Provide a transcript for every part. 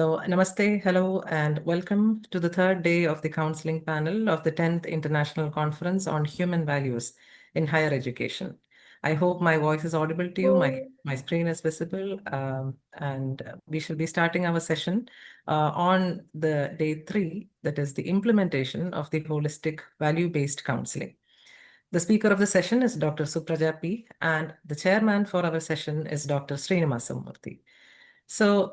So, namaste, hello, and welcome to the third day of the counseling panel of the 10th International Conference on Human Values in Higher Education. I hope my voice is audible to you, my screen is visible, and we shall be starting our session on the day 3, that is the implementation of the holistic value-based counseling. The speaker of the session is Dr. Supraja P, and the chairman for our session is Dr. Srinivasa Murthy. So,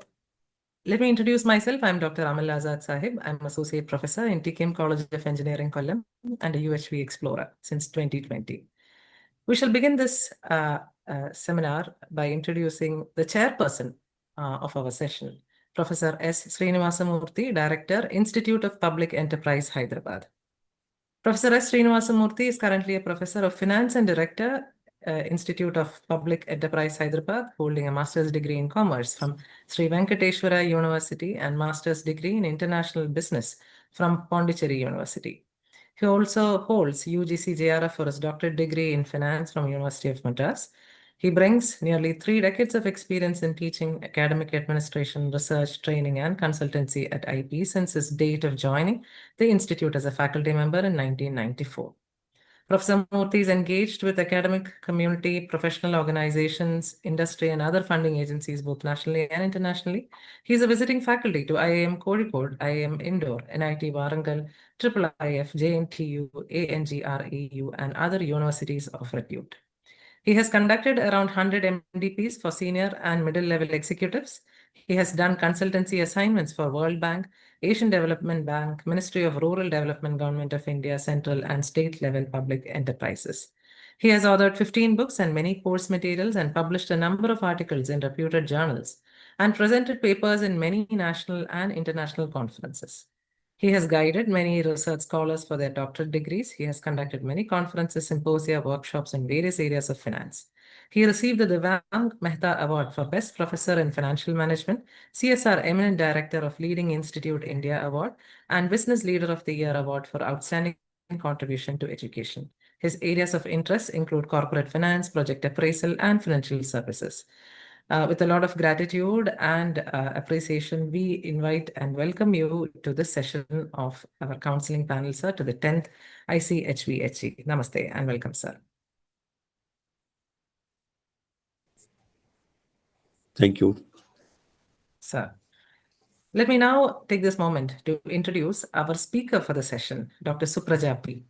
let me introduce myself. I'm Dr. Amal Azad Sahib. I'm Associate Professor in TKM College of Engineering, Kollam, and a UHV Explorer since 2020. We shall begin this seminar by introducing the chairperson of our session, Professor S. Srinivasa Murthy, Director, Institute of Public Enterprise, Hyderabad. Professor S. Srinivasa Murthy is currently a Professor of Finance and Director, Institute of Public Enterprise Hyderabad, holding a master's degree in commerce from Sri Venkateshwara University and master's degree in international business from Pondicherry University. He also holds UGC JRF for his doctorate degree in finance from University of Madras. He brings nearly 3 decades of experience in teaching, academic administration, research, training, and consultancy at IP since his date of joining the institute as a faculty member in 1994. Professor Murthy is engaged with academic community, professional organizations, industry, and other funding agencies, both nationally and internationally. He is a visiting faculty to IIM Kozhikode, IIM Indore, NIT Warangal, IIIF, JNTU, ANGREU, and other universities of repute. He has conducted around 100 MDPs for senior and middle-level executives. He has done consultancy assignments for World Bank, Asian Development Bank, Ministry of Rural Development, Government of India, central and state-level public enterprises. He has authored 15 books and many course materials and published a number of articles in reputed journals and presented papers in many national and international conferences. He has guided many research scholars for their doctorate degrees. He has conducted many conferences, symposia, workshops in various areas of finance. He received the Devang Mehta Award for Best Professor in Financial Management, CSR Eminent Director of Leading Institute India Award, and Business Leader of the Year Award for Outstanding Contribution to Education. His areas of interest include corporate finance, project appraisal, and financial services. With a lot of gratitude and appreciation, we invite and welcome you to this session of our counseling panel, sir, to the 10th ICHVHE. Namaste and welcome, sir. Thank you. Sir, let me now take this moment to introduce our speaker for the session, Dr. Supraja P,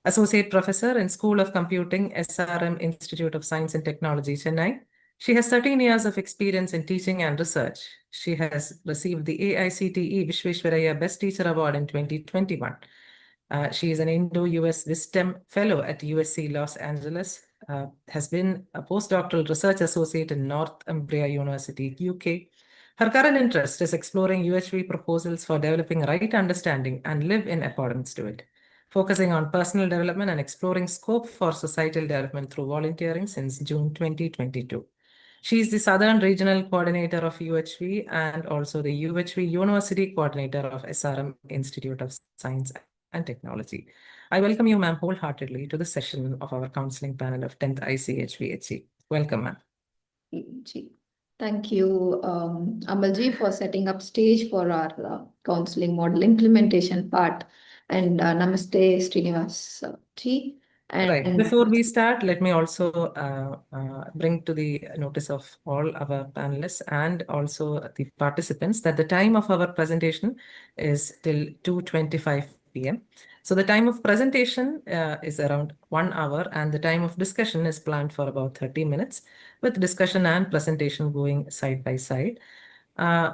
Associate Professor in School of Computing, SRM Institute of Science and Technology, Chennai. She has 13 years of experience in teaching and research. She has received the AICTE Vishweshwaraya Best Teacher Award in 2021. She is an Indo-US Wisdom Fellow at USC Los Angeles, has been a postdoctoral research associate in Northumbria University, UK. Her current interest is exploring UHV proposals for developing right understanding and live in accordance to it, focusing on personal development and exploring scope for societal development through volunteering since June 2022. She is the Southern Regional Coordinator of UHV and also the UHV University Coordinator of SRM Institute of Science and Technology. I welcome you, ma'am, wholeheartedly to the session of our counseling panel of 10th ICHVHE. Welcome, ma'am. Thank you, Amalji, for setting up stage for our counseling model implementation part. And namaste, Srinivas ji. Right. Before we start, let me also bring to the notice of all our panelists and also the participants that the time of our presentation is till 2:25 p.m. So the time of presentation is around 1 hour and the time of discussion is planned for about 30 minutes with discussion and presentation going side by side.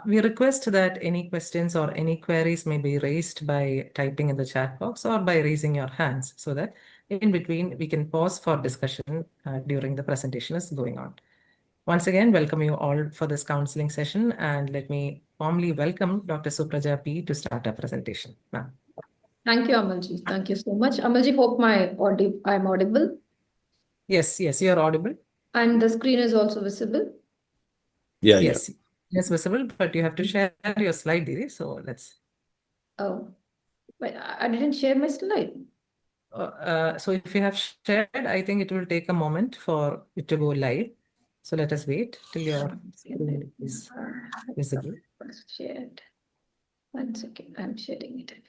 We request that any questions or any queries may be raised by typing in the chat box or by raising your hands so that in between we can pause for discussion during the presentation is going on. Once again, welcome you all for this counseling session and let me warmly welcome Dr. Supraja P to start our presentation. Ma'am. Thank you, Amalji. Thank you so much. Amalji, hope I'm audible. Yes, you are audible. And the screen is also visible? Yes, it's visible, but you have to share your slide, Didi. So let's. Oh, but I didn't share my slide. So if you have shared, I think it will take a moment for it to go live. So let us wait till your screen is visible. Shared. 1 second, I'm sharing it again.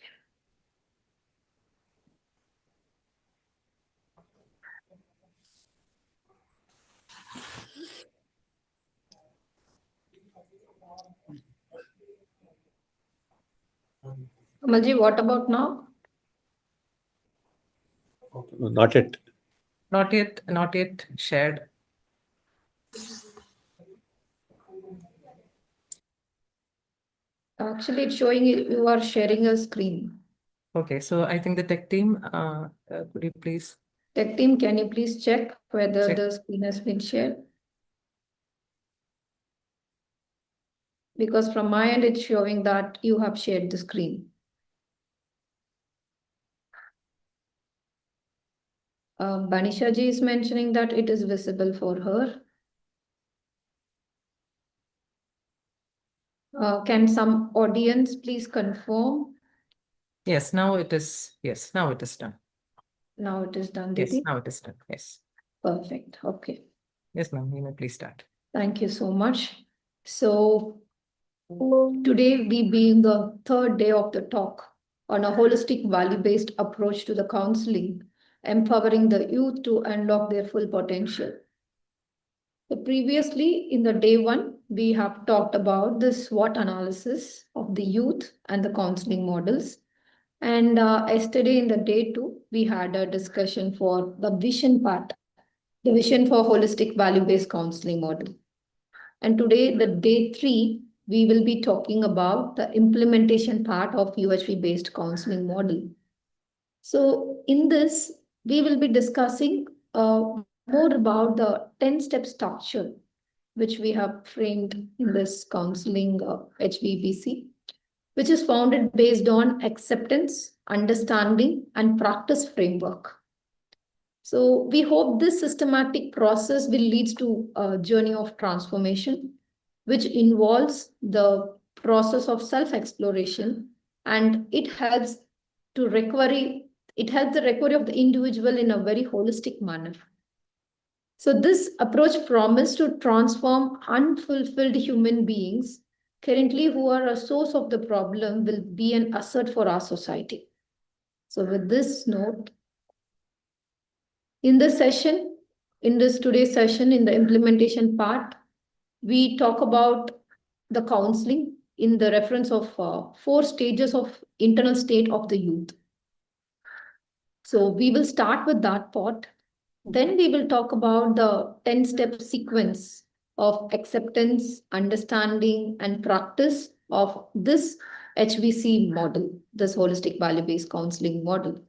Amalji, what about now? Not yet. Not yet shared. Actually, it's showing you are sharing a screen. Okay, so I think the tech team, could you please Tech team, can you please check whether check? the screen has been shared? Because from my end, it's showing that you have shared the screen. Banisha ji is mentioning that it is visible for her. Can some audience please confirm? Yes, now it is. Yes, now it is done. Now it is done, Yes, Didi. now it is done. Yes. Perfect. Okay. Yes, ma'am. You may please start. Thank you so much. So today we being the third day of the talk on a holistic value-based approach to the counseling, empowering the youth to unlock their full potential. So previously in the day one, we have talked about the SWOT analysis of the youth and the counseling models. And yesterday in the day two, we had a discussion for the vision part, the vision for holistic value-based counseling model. And today, the day three, we will be talking about the implementation part of UHV-based counseling model. So in this, we will be discussing more about the 10-step structure, which we have framed in this counseling HVBC, which is founded based on acceptance, understanding, and practice framework. So we hope this systematic process will lead to a journey of transformation, which involves the process of self-exploration, and it helps to recovery. It helps the recovery of the individual in a very holistic manner. So this approach promised to transform unfulfilled human beings currently who are a source of the problem will be an asset for our society. So with this note, in this session, in this today's session, in the implementation part, we talk about the counseling in the reference of 4 stages of internal state of the youth. So we will start with that part. Then we will talk about the 10-step sequence of acceptance, understanding, and practice of this HVC model, this holistic value-based counseling model.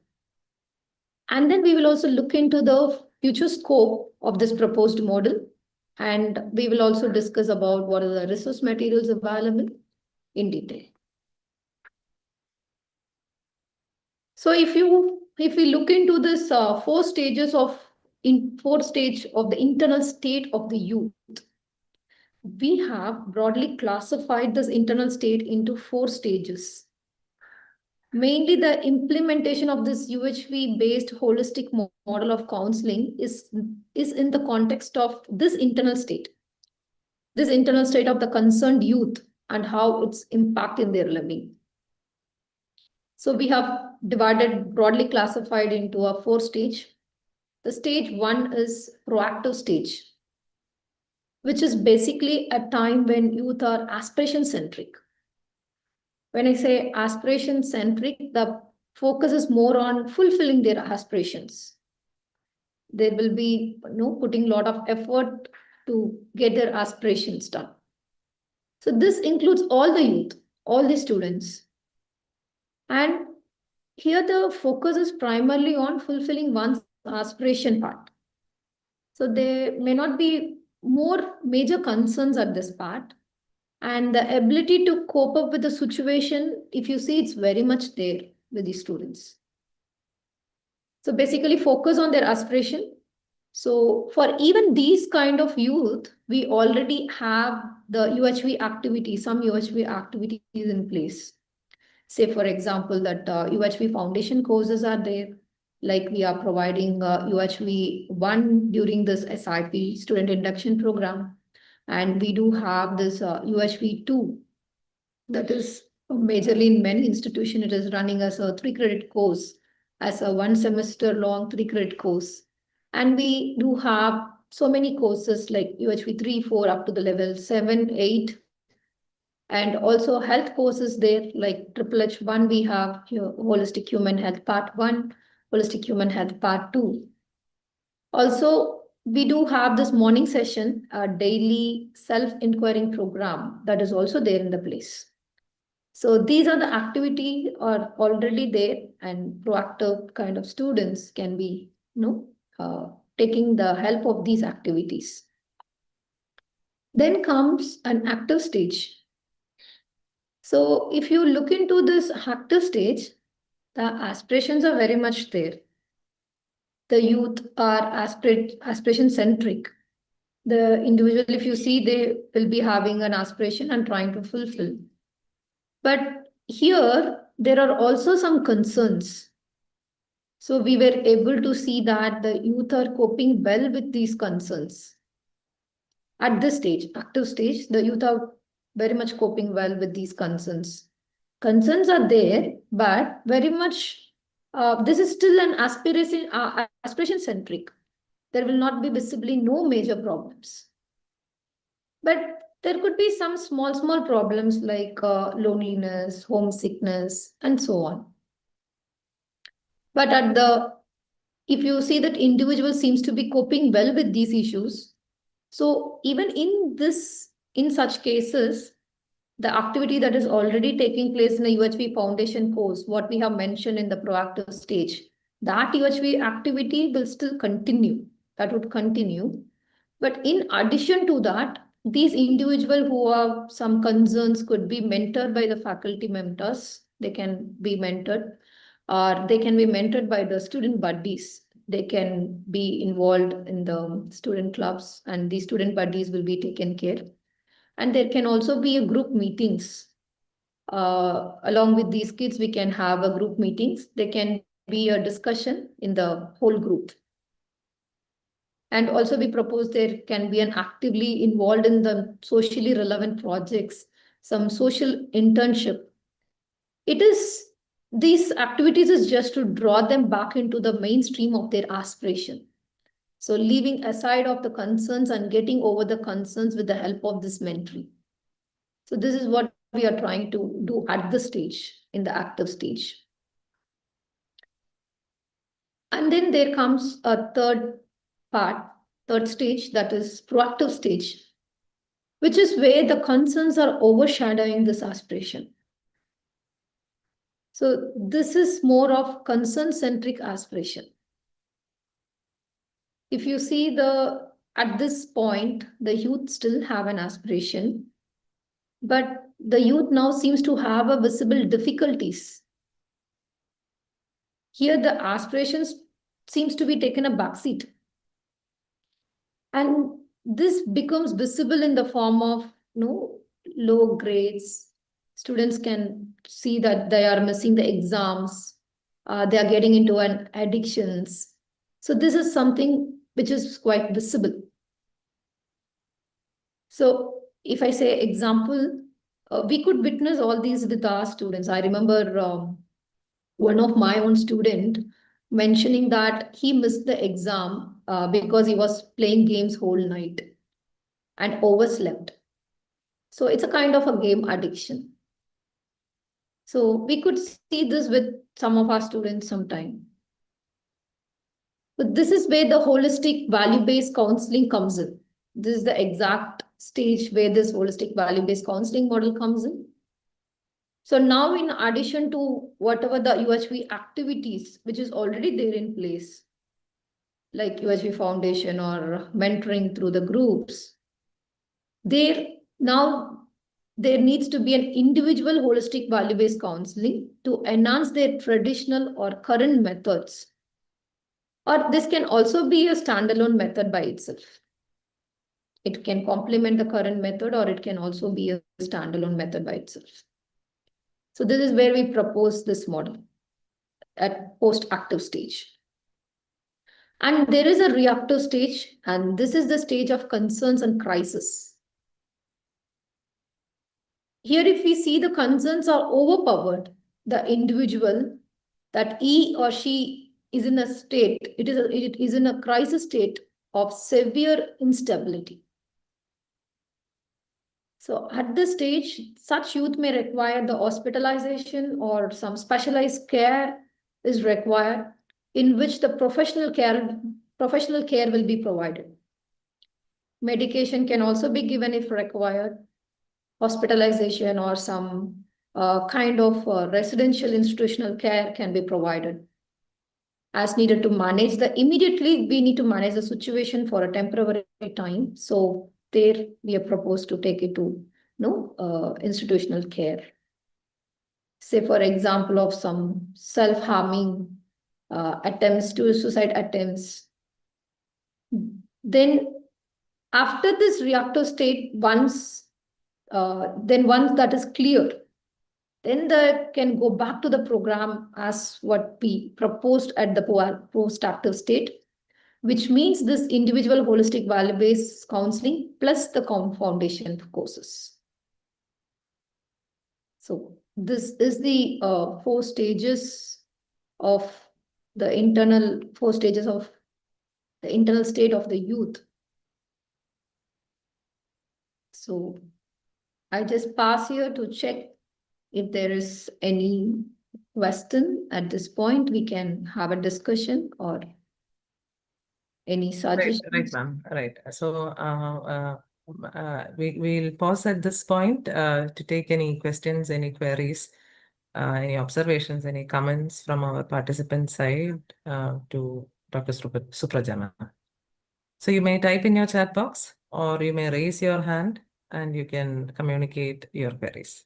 And then we will also look into the future scope of this proposed model. And we will also discuss about what are the resource materials available in detail. So if we look into this 4 stage of the internal state of the youth, we have broadly classified this internal state into 4 stages. Mainly the implementation of this UHV-based holistic model of counseling is in the context of this internal state of the concerned youth and how it's impacting their living. So we have broadly classified into a 4 stage. The stage 1 is proactive stage, which is basically a time when youth are aspiration centric. When I say aspiration centric, the focus is more on fulfilling their aspirations. They will be putting a lot of effort to get their aspirations done. So this includes all the youth, all the students. And here the focus is primarily on fulfilling one's aspiration part. So there may not be more major concerns at this part. And the ability to cope up with the situation, if you see, it's very much there with the students. So basically focus on their aspiration. So for even these kind of youth, we already have the UHV activities, some UHV activities in place. Say, for example, that UHV foundation courses are there. Like we are providing UHV 1 during this SIP student induction program. And we do have this UHV 2 That is majorly in many institutions, it is running as a 3 credit course, as a 1 semester long 3 credit course. And we do have so many courses like UHV 3, 4 up to the level 7, 8, and also health courses there like Triple H1. We have Holistic Human Health Part 1, Holistic Human Health Part 2. Also, we do have this morning session, a daily self-inquiring program that is also there in the place. So these are the activity are already there, and proactive kind of students can be, taking the help of these activities. Then comes an active stage. So if you look into this active stage, the aspirations are very much there. The youth are aspiration centric. The individual, if you see, they will be having an aspiration and trying to fulfill. But here, there are also some concerns. So we were able to see that the youth are coping well with these concerns. At this stage, active stage, the youth are very much coping well with these concerns. Concerns are there, but very much, this is still an aspiration centric. There will not be visibly no major problems. But there could be some small problems like loneliness, homesickness, and so on. But if you see that individual seems to be coping well with these issues, so even in such cases, the activity that is already taking place in a UHV foundation course, what we have mentioned in the proactive stage, that UHV activity will still continue. That would continue. But in addition to that, these individuals who have some concerns could be mentored by the faculty mentors. They can be mentored, or they can be mentored by the student buddies. They can be involved in the student clubs, and these student buddies will be taken care. And there can also be a group meetings. Along with these kids, we can have a group meetings. There can be a discussion in the whole group. And also we propose there can be an actively involved in the socially relevant projects, some social internship. It is, these activities is just to draw them back into the mainstream of their aspiration. So leaving aside of the concerns and getting over the concerns with the help of this mentoring. So this is what we are trying to do at this stage, in the active stage. And then there comes a third stage, that is proactive stage, which is where the concerns are overshadowing this aspiration. So this is more of concern-centric aspiration. If you see at this point, the youth still have an aspiration, but the youth now seems to have a visible difficulties. Here the aspirations seems to be taken a backseat. And this becomes visible in the form of low grades. Students can see that they are missing the exams. They are getting into an addictions. So this is something which is quite visible. So if I say example, we could witness all these with our students. I remember one of my own student mentioning that he missed the exam because he was playing games whole night and overslept. So it's a kind of a game addiction. So we could see this with some of our students sometime. But this is where the holistic value-based counseling comes in. This is the exact stage where this holistic value-based counseling model comes in. So now, in addition to whatever the UHV activities, which is already there in place, like UHV Foundation or mentoring through the groups, there needs to be an individual holistic value-based counseling to enhance their traditional or current methods. Or this can also be a standalone method by itself. It can complement the current method, or it can also be a standalone method by itself. So this is where we propose this model at post-active stage. And there is a reactive stage, and this is the stage of concerns and crisis. Here, if we see the concerns are overpowered, the individual, that he or she is in a state, it is in a crisis state of severe instability. So at this stage, such youth may require the hospitalization or some specialized care is required, in which the professional care will be provided. Medication can also be given if required, hospitalization or some kind of residential institutional care can be provided as needed to manage the immediately we need to manage the situation for a temporary time. So there we are proposed to take it to institutional care. Say for example of some self-harming attempts to suicide attempts. Then after this reactive state, once that is clear, then they can go back to the program as what we proposed at the post-active state, which means this individual holistic value-based counseling plus the foundation courses. So this is the four stages of the internal state of the youth. So I just pass here to check if there is any question at this point. We can have a discussion or any Right, suggestions. ma'am. Right. So we'll pause at this point to take any questions, any queries, any observations, any comments from our participant side to Dr. Suprajana. So you may type in your chat box or you may raise your hand and you can communicate your queries.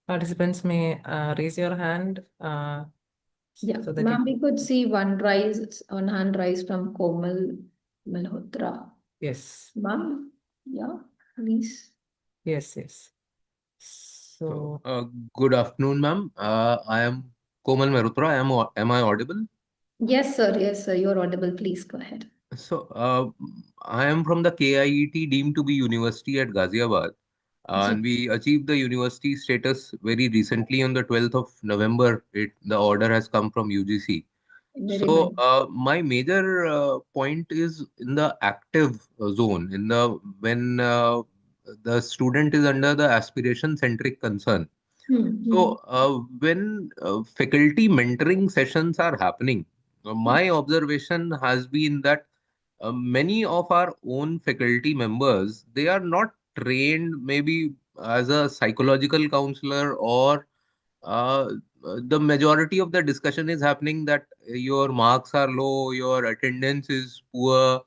Participants may raise your hand. Yeah, So that ma'am, we could see one hand rise from Komal Malhotra. yes, Ma'am, yeah, please. yes. So Good afternoon, ma'am. I am Komal Merutra. Am I audible? Yes, sir, you're audible. Please go ahead. I am from the KIET deemed to be university at Ghaziabad, and we achieved the university status very recently on the 12th of November. The order has come from UGC. Very So, nice. my major point is in the active zone, in the when the student is under the aspiration centric concern. Hmm. So, when faculty mentoring sessions are happening, my observation has been that many of our own faculty members, they are not trained maybe as a psychological counselor, or uh, the majority of the discussion is happening that your marks are low, your attendance is poor.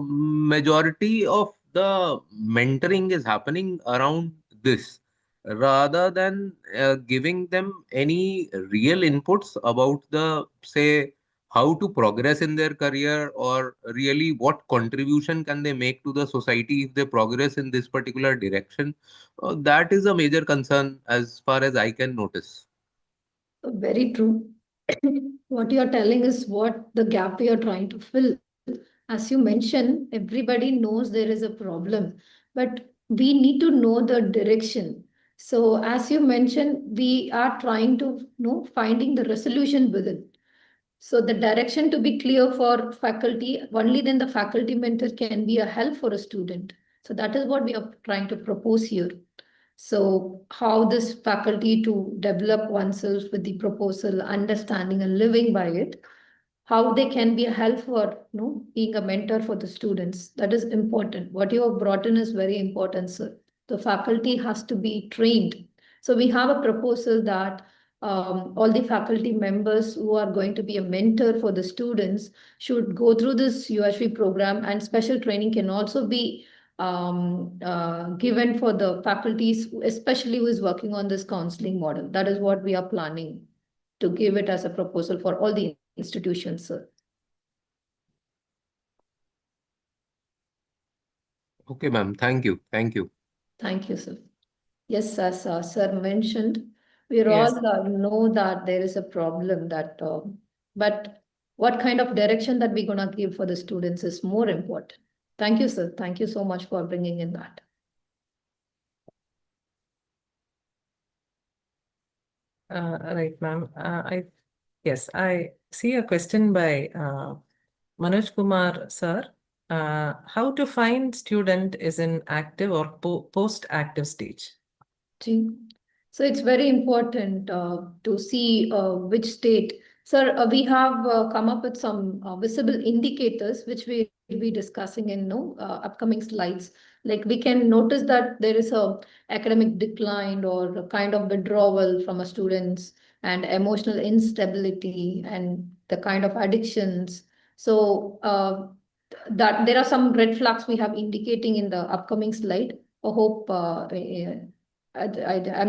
Majority of the mentoring is happening around this, rather than giving them any real inputs about the, say, how to progress in their career, or really what contribution can they make to the society if they progress in this particular direction. That is a major concern as far as I can notice. Very true. What you are telling is what the gap we are trying to fill. As you mentioned, everybody knows there is a problem, but we need to know the direction. So, as you mentioned, we are trying to finding the resolution within. So the direction to be clear for faculty, only then the faculty mentor can be a help for a student. So that is what we are trying to propose here. So how this faculty to develop oneself with the proposal, understanding and living by it, how they can be a help for being a mentor for the students. That is important. What you have brought in is very important, sir. The faculty has to be trained. So we have a proposal that all the faculty members who are going to be a mentor for the students should go through this UHV program, and special training can also be given for the faculties, especially who is working on this counseling model. That is what we are planning to give it as a proposal for all the institutions, sir. Okay, ma'am. Thank you. Thank you. Thank you, sir. Yes, as sir mentioned, We Yes. all know that there is a problem that, but what kind of direction that we're gonna give for the students is more important. Thank you, sir. Thank you so much for bringing in that. Right, ma'am. Yes, I see a question by Manoj Kumar, sir. How to find student is in active or post-active stage? See, so it's very important to see which state. Sir, we have come up with some visible indicators which we will be discussing in upcoming slides. Like we can notice that there is a academic decline or a kind of withdrawal from a students and emotional instability and the kind of addictions. So that there are some red flags we have indicating in the upcoming slide. I hope I'm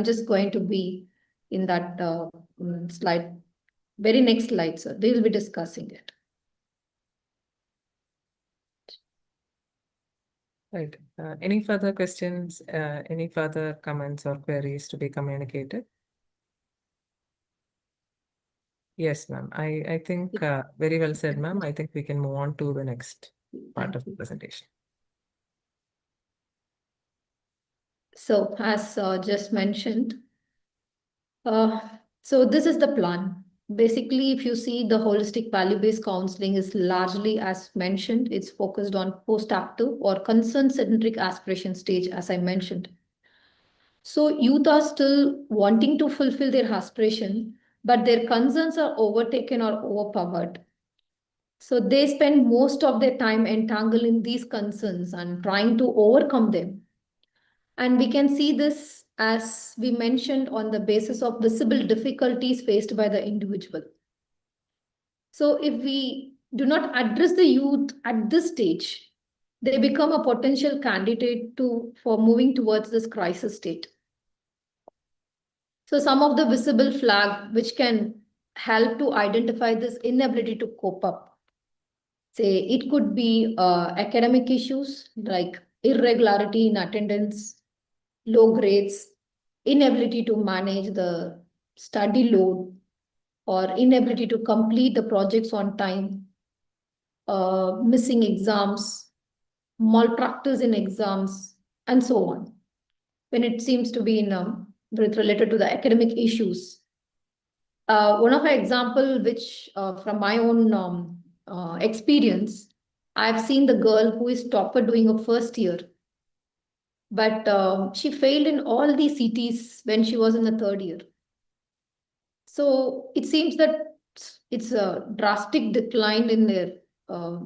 just going to be in that slide, very next slide, sir. They will be discussing it. Right. Any further questions, any further comments or queries to be communicated? Yes, ma'am. I think very well said, ma'am. I think we can move on to the next part of the presentation. So as just mentioned, so this is the plan. Basically, if you see the holistic value-based counseling is largely, as mentioned, it's focused on post-active or concern-centric aspiration stage, as I mentioned. So youth are still wanting to fulfill their aspiration, but their concerns are overtaken or overpowered. So they spend most of their time entangled in these concerns and trying to overcome them. And we can see this, as we mentioned, on the basis of visible difficulties faced by the individual. So if we do not address the youth at this stage, they become a potential candidate for moving towards this crisis state. So some of the visible flag which can help to identify this inability to cope up. Say it could be academic issues like irregularity in attendance, low grades, inability to manage the study load, or inability to complete the projects on time, missing exams, malpractice in exams, and so on. When it seems to be related to the academic issues. One of my example, which from my own experience, I've seen the girl who is topper doing a first year, but she failed in all the CTs when she was in the third year. So it seems that it's a drastic decline in their uh,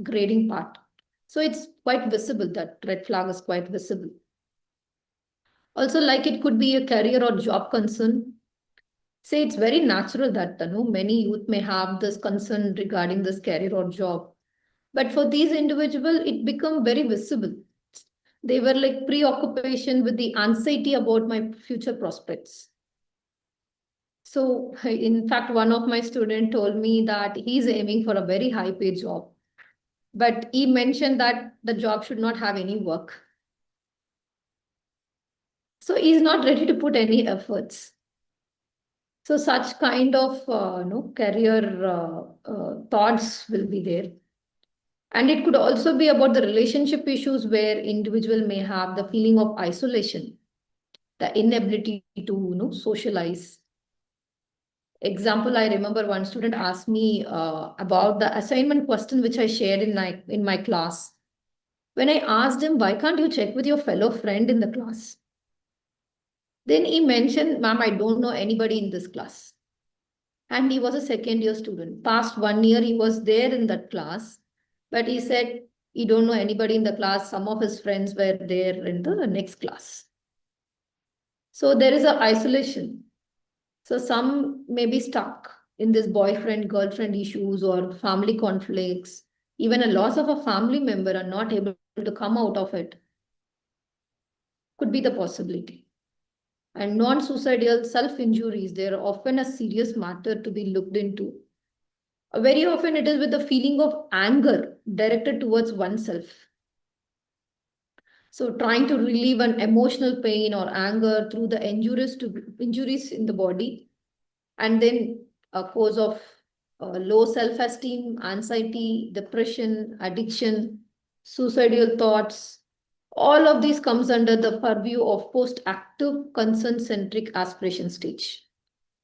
grading part. So it's quite visible, that red flag is quite visible. Also, like it could be a career or job concern. Say it's very natural that many youth may have this concern regarding this career or job. But for these individuals, it become very visible. They were like preoccupation with the anxiety about my future prospects. So in fact, one of my students told me that he's aiming for a very high paid job. But he mentioned that the job should not have any work. So he's not ready to put any efforts. So such kind of career thoughts will be there. And it could also be about the relationship issues where individual may have the feeling of isolation, the inability to socialize. Example, I remember one student asked me about the assignment question which I shared in my class. When I asked him, why can't you check with your fellow friend in the class? Then he mentioned, ma'am, I don't know anybody in this class. And he was a second year student. Past 1 year, he was there in that class. But he said he don't know anybody in the class. Some of his friends were there in the next class. So there is a isolation. So some may be stuck in this boyfriend, girlfriend issues or family conflicts. Even a loss of a family member are not able to come out of it. Could be the possibility. And non-suicidal self-injuries, they are often a serious matter to be looked into. Very often it is with the feeling of anger directed towards oneself. So trying to relieve an emotional pain or anger through the injuries in the body, and then a cause of low self-esteem, anxiety, depression, addiction, suicidal thoughts. All of these comes under the purview of post-active consent-centric aspiration stage.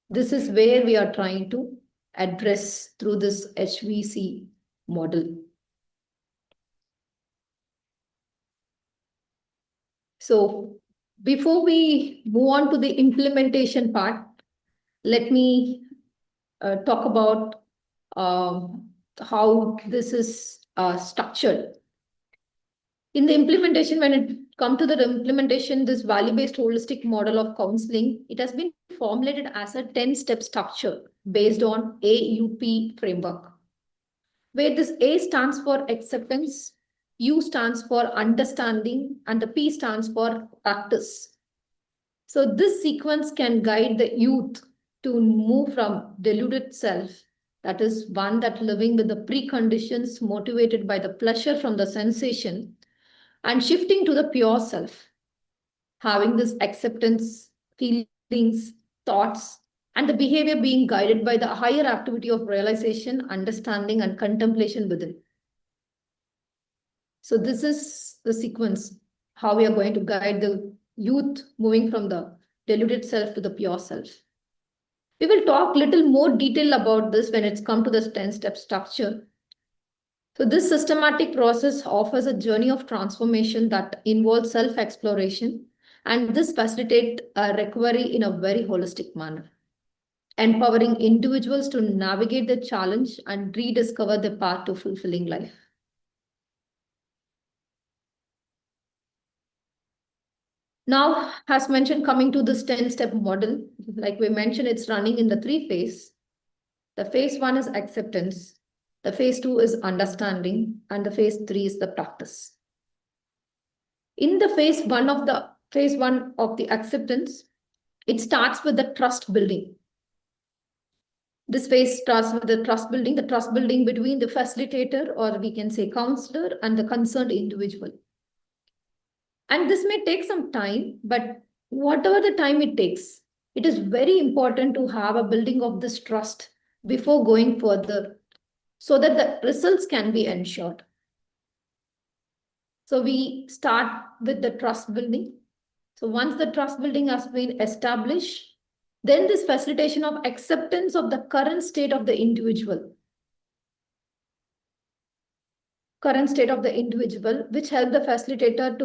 This is where we are trying to address through this HVC model. So before we move on to the implementation part, let me talk about how this is structured. In the implementation, when it comes to the implementation, this value-based holistic model of counseling, it has been formulated as a 10-step structure based on AUP framework, where this A stands for acceptance, U stands for understanding, and the P stands for practice. So this sequence can guide the youth to move from deluded self, that is one that living with the preconditions motivated by the pleasure from the sensation, and shifting to the pure self, having this acceptance, feelings, thoughts, and the behavior being guided by the higher activity of realization, understanding, and contemplation within. So this is the sequence, how we are going to guide the youth moving from the deluded self to the pure self. We will talk little more detail about this when it's come to the 10-step structure. So this systematic process offers a journey of transformation that involves self-exploration, and this facilitates a recovery in a very holistic manner, empowering individuals to navigate the challenge and rediscover the path to fulfilling life. Now, as mentioned, coming to this 10-step model, like we mentioned, it's running in the 3 phases. The phase 1 is acceptance, the phase 2 is understanding, and the phase 3 is the practice. In the phase 1 of the acceptance, it starts with the trust building. This phase starts with the trust building between the facilitator, or we can say counselor, and the concerned individual. And this may take some time, but whatever the time it takes, it is very important to have a building of this trust before going further, so that the results can be ensured. So we start with the trust building. So once the trust building has been established, then this facilitation of acceptance of the current state of the individual, which help the facilitator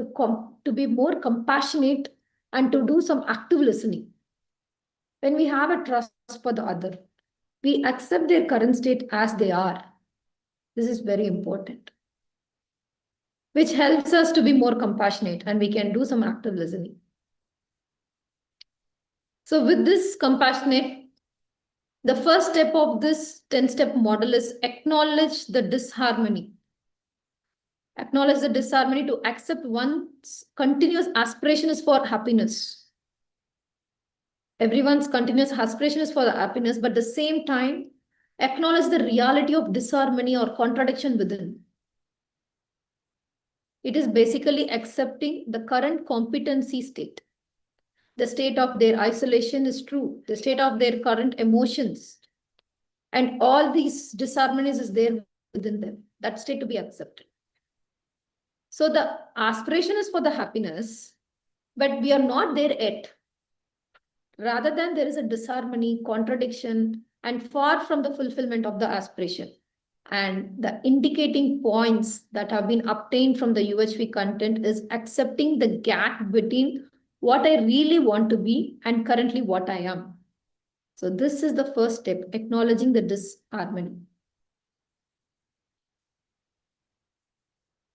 to be more compassionate and to do some active listening. When we have a trust for the other, we accept their current state as they are. This is very important, which helps us to be more compassionate, and we can do some active listening. So with this compassionate, the first step of this 10-step model is acknowledge the disharmony. Acknowledge the disharmony to accept one's continuous aspiration is for happiness. Everyone's continuous aspiration is for the happiness, but at the same time, acknowledge the reality of disharmony or contradiction within. It is basically accepting the current competency state. The state of their isolation is true. The state of their current emotions. And all these disharmonies is there within them. That state to be accepted. So the aspiration is for the happiness, but we are not there yet. Rather than there is a disharmony, contradiction, and far from the fulfillment of the aspiration. And the indicating points that have been obtained from the UHV content is accepting the gap between what I really want to be and currently what I am. So this is the first step, acknowledging the disharmony.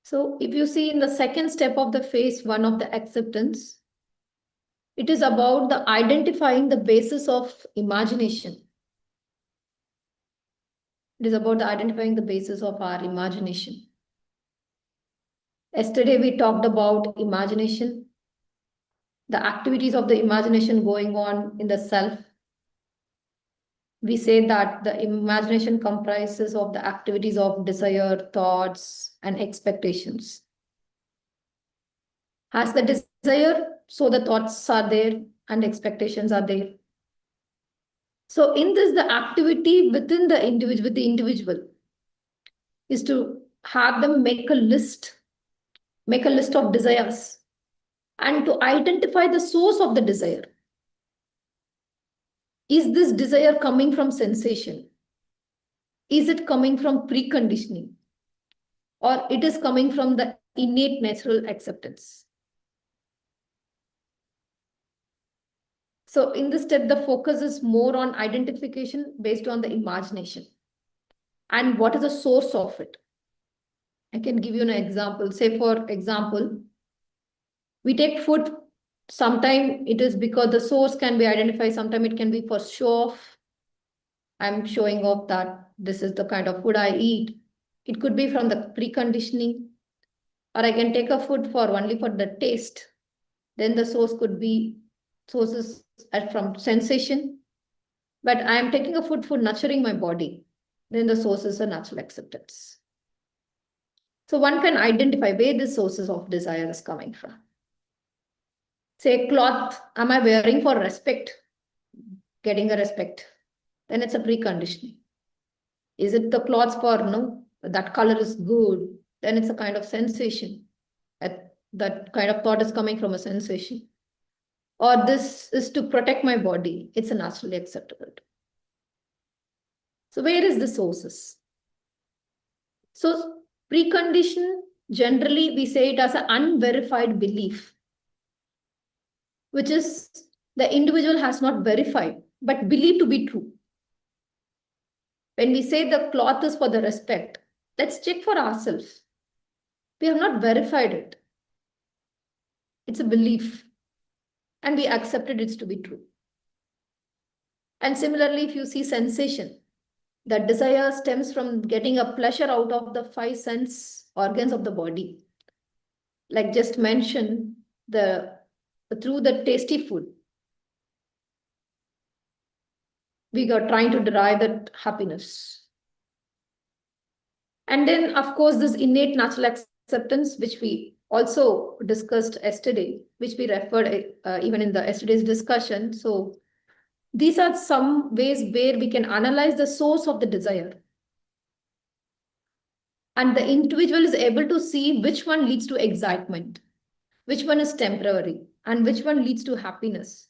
So if you see in the second step of the phase 1 of the acceptance, it is about the identifying the basis of imagination. It is about identifying the basis of our imagination. Yesterday we talked about imagination, the activities of the imagination going on in the self. We say that the imagination comprises of the activities of desire, thoughts, and expectations. Has the desire, so the thoughts are there and expectations are there. So in this, the activity within the individual, with the individual, is to have them make a list of desires and to identify the source of the desire. Is this desire coming from sensation? Is it coming from preconditioning? Or it is coming from the innate natural acceptance? So in this step, the focus is more on identification based on the imagination. And what is the source of it? I can give you an example. Say, for example, we take food. Sometimes it is because the source can be identified. Sometimes it can be for show off. I'm showing off that this is the kind of food I eat. It could be from the preconditioning, or I can take a food for only for the taste. Then the source could be sources from sensation. But I am taking a food for nurturing my body. Then the source is a natural acceptance. So one can identify where the sources of desire is coming from. Say, cloth, am I wearing for respect? Getting a respect. Then it's a preconditioning. Is it the clothes for, no, that color is good? Then it's a kind of sensation. That kind of thought is coming from a sensation. Or this is to protect my body. It's a naturally acceptable. So where is the sources? So precondition, generally we say it as an unverified belief, which is the individual has not verified, but believed to be true. When we say the cloth is for the respect, let's check for ourselves. We have not verified it. It's a belief, and we accepted it to be true. And similarly, if you see sensation, the desire stems from getting a pleasure out of the 5 sense organs of the body. Like just mentioned, through the tasty food, we are trying to derive that happiness. And then, of course, this innate natural acceptance, which we also discussed yesterday, which we referred even in the yesterday's discussion. So these are some ways where we can analyze the source of the desire. And the individual is able to see which one leads to excitement, which one is temporary, and which one leads to happiness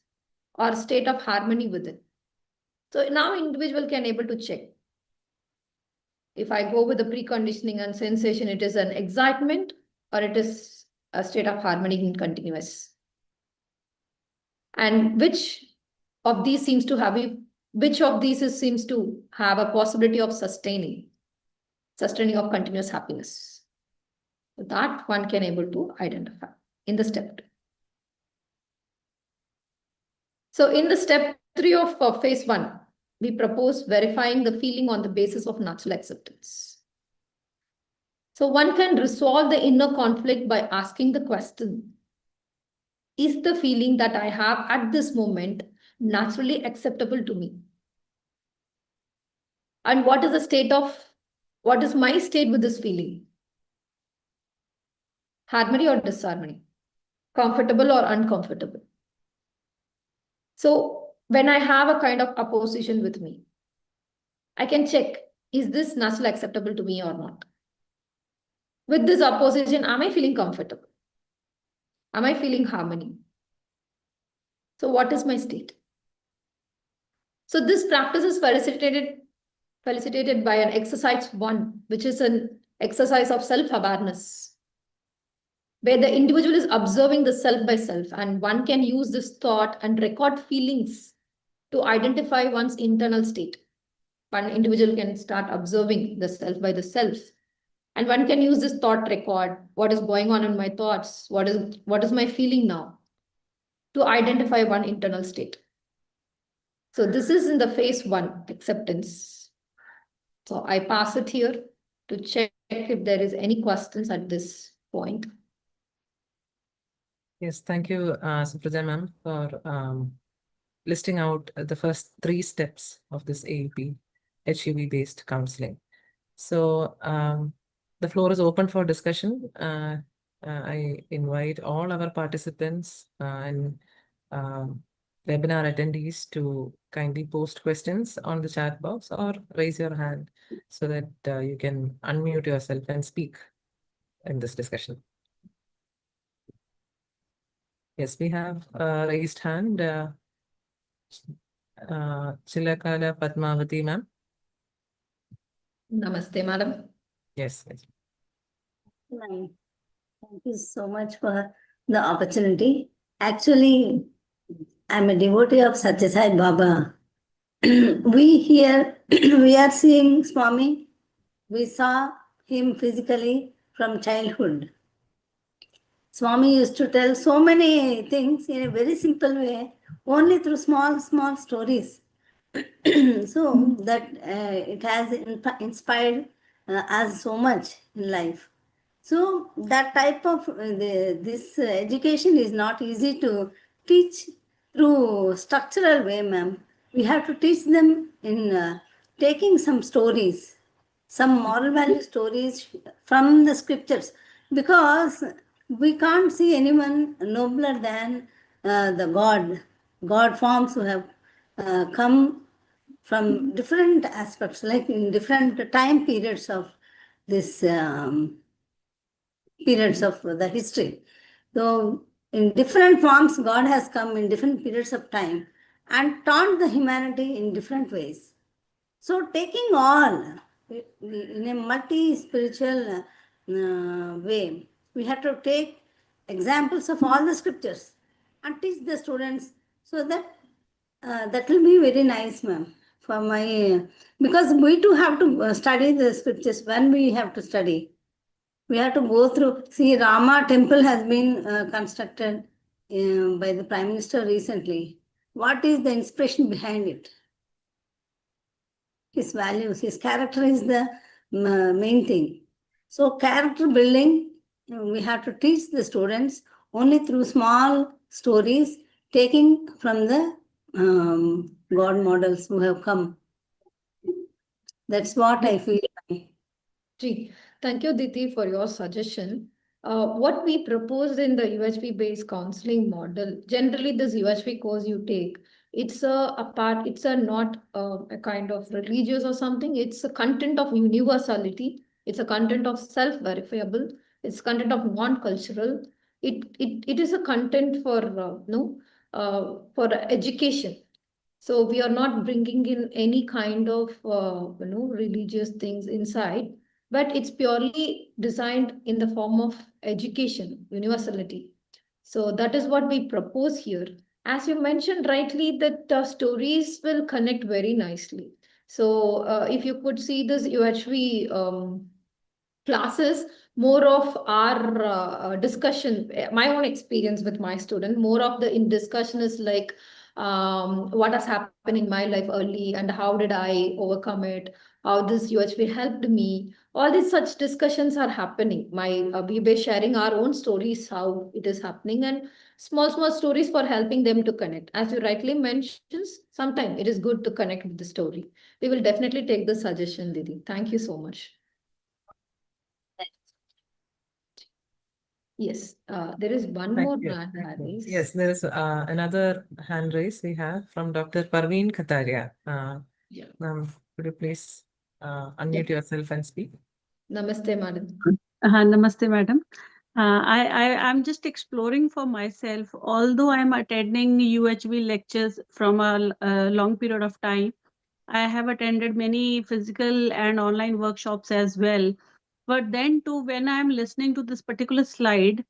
or state of harmony with it. So now individual can able to check. If I go with the preconditioning and sensation, it is an excitement or it is a state of harmony and continuous. And which of these seems to have a possibility of sustaining of continuous happiness. So that one can able to identify in the step 2. So in the step 3 of phase 1, we propose verifying the feeling on the basis of natural acceptance. So one can resolve the inner conflict by asking the question, is the feeling that I have at this moment naturally acceptable to me? And what is my state with this feeling? Harmony or disharmony? Comfortable or uncomfortable? So when I have a kind of opposition with me, I can check, is this naturally acceptable to me or not? With this opposition, am I feeling comfortable? Am I feeling harmony? So what is my state? So this practice is facilitated by an exercise 1, which is an exercise of self-awareness, where the individual is observing the self by self, and one can use this thought and record feelings to identify one's internal state. One individual can start observing the self by the self. And one can use this thought record, what is going on in my thoughts, what is my feeling now, to identify one internal state. So this is in the phase 1, acceptance. So I pass it here to check if there is any questions at this point. Yes, thank you, Supraja ma'am, for listing out the first 3 steps of this AUP, HUV-based counseling. So the floor is open for discussion. I invite all our participants and um, webinar attendees to kindly post questions on the chat box or raise your hand so that you can unmute yourself and speak in this discussion. Yes, we have a raised hand. Chilakala Padmavati, ma'am. Namaste, madam. Yes, yes. Fine. Thank you so much for the opportunity. Actually, I'm a devotee of Satyasai Baba. We are seeing Swami. We saw him physically from childhood. Swami used to tell so many things in a very simple way, only through small stories. So that it has inspired us so much in life. So that type of this education is not easy to teach through structural way, ma'am. We have to teach them in taking some stories, some moral value stories from the scriptures, because we can't see anyone nobler than the God forms who have come from different aspects, like in different time periods of this periods of the history. So in different forms, God has come in different periods of time and taught the humanity in different ways. So taking all in a multi-spiritual way, we have to take examples of all the scriptures and teach the students, so that that will be very nice, ma'am. For my, because we too have to study the scriptures. When we have to study, we have to go through. See, Rama temple has been constructed by the Prime Minister recently. What is the inspiration behind it? His values, his character is the main thing. So character building, we have to teach the students only through small stories, taking from the God models who have come. That's what I feel. Gee, thank you, Diti, for your suggestion. What we proposed in the UHP-based counseling model, generally this UHP course you take, it's it's a not a kind of religious or something. It's a content of universality. It's a content of self-verifiable. It's content of non-cultural. It is a content for no for education. So we are not bringing in any kind of religious things inside, but it's purely designed in the form of education, universality. So that is what we propose here. As you mentioned rightly, that stories will connect very nicely. So if you could see this UHV classes, more of our discussion, my own experience with my student, more of the in discussion is like what has happened in my life early and how did I overcome it, how this UHV helped me. All these such discussions are happening. We be sharing our own stories, how it is happening, and small stories for helping them to connect. As you rightly mentioned, sometimes it is good to connect with the story. We will definitely take the suggestion, Didi. Thank you so much. Yes, there is one Thank more you. hand raised. Yes, there is another hand raise we have from Dr. Parveen Kataria. Yeah. Could you please unmute yourself and speak? Namaste, madam. Namaste, madam. I'm just exploring for myself. Although I'm attending UHV lectures from a long period of time, I have attended many physical and online workshops as well. But then too, when I'm listening to this particular slide,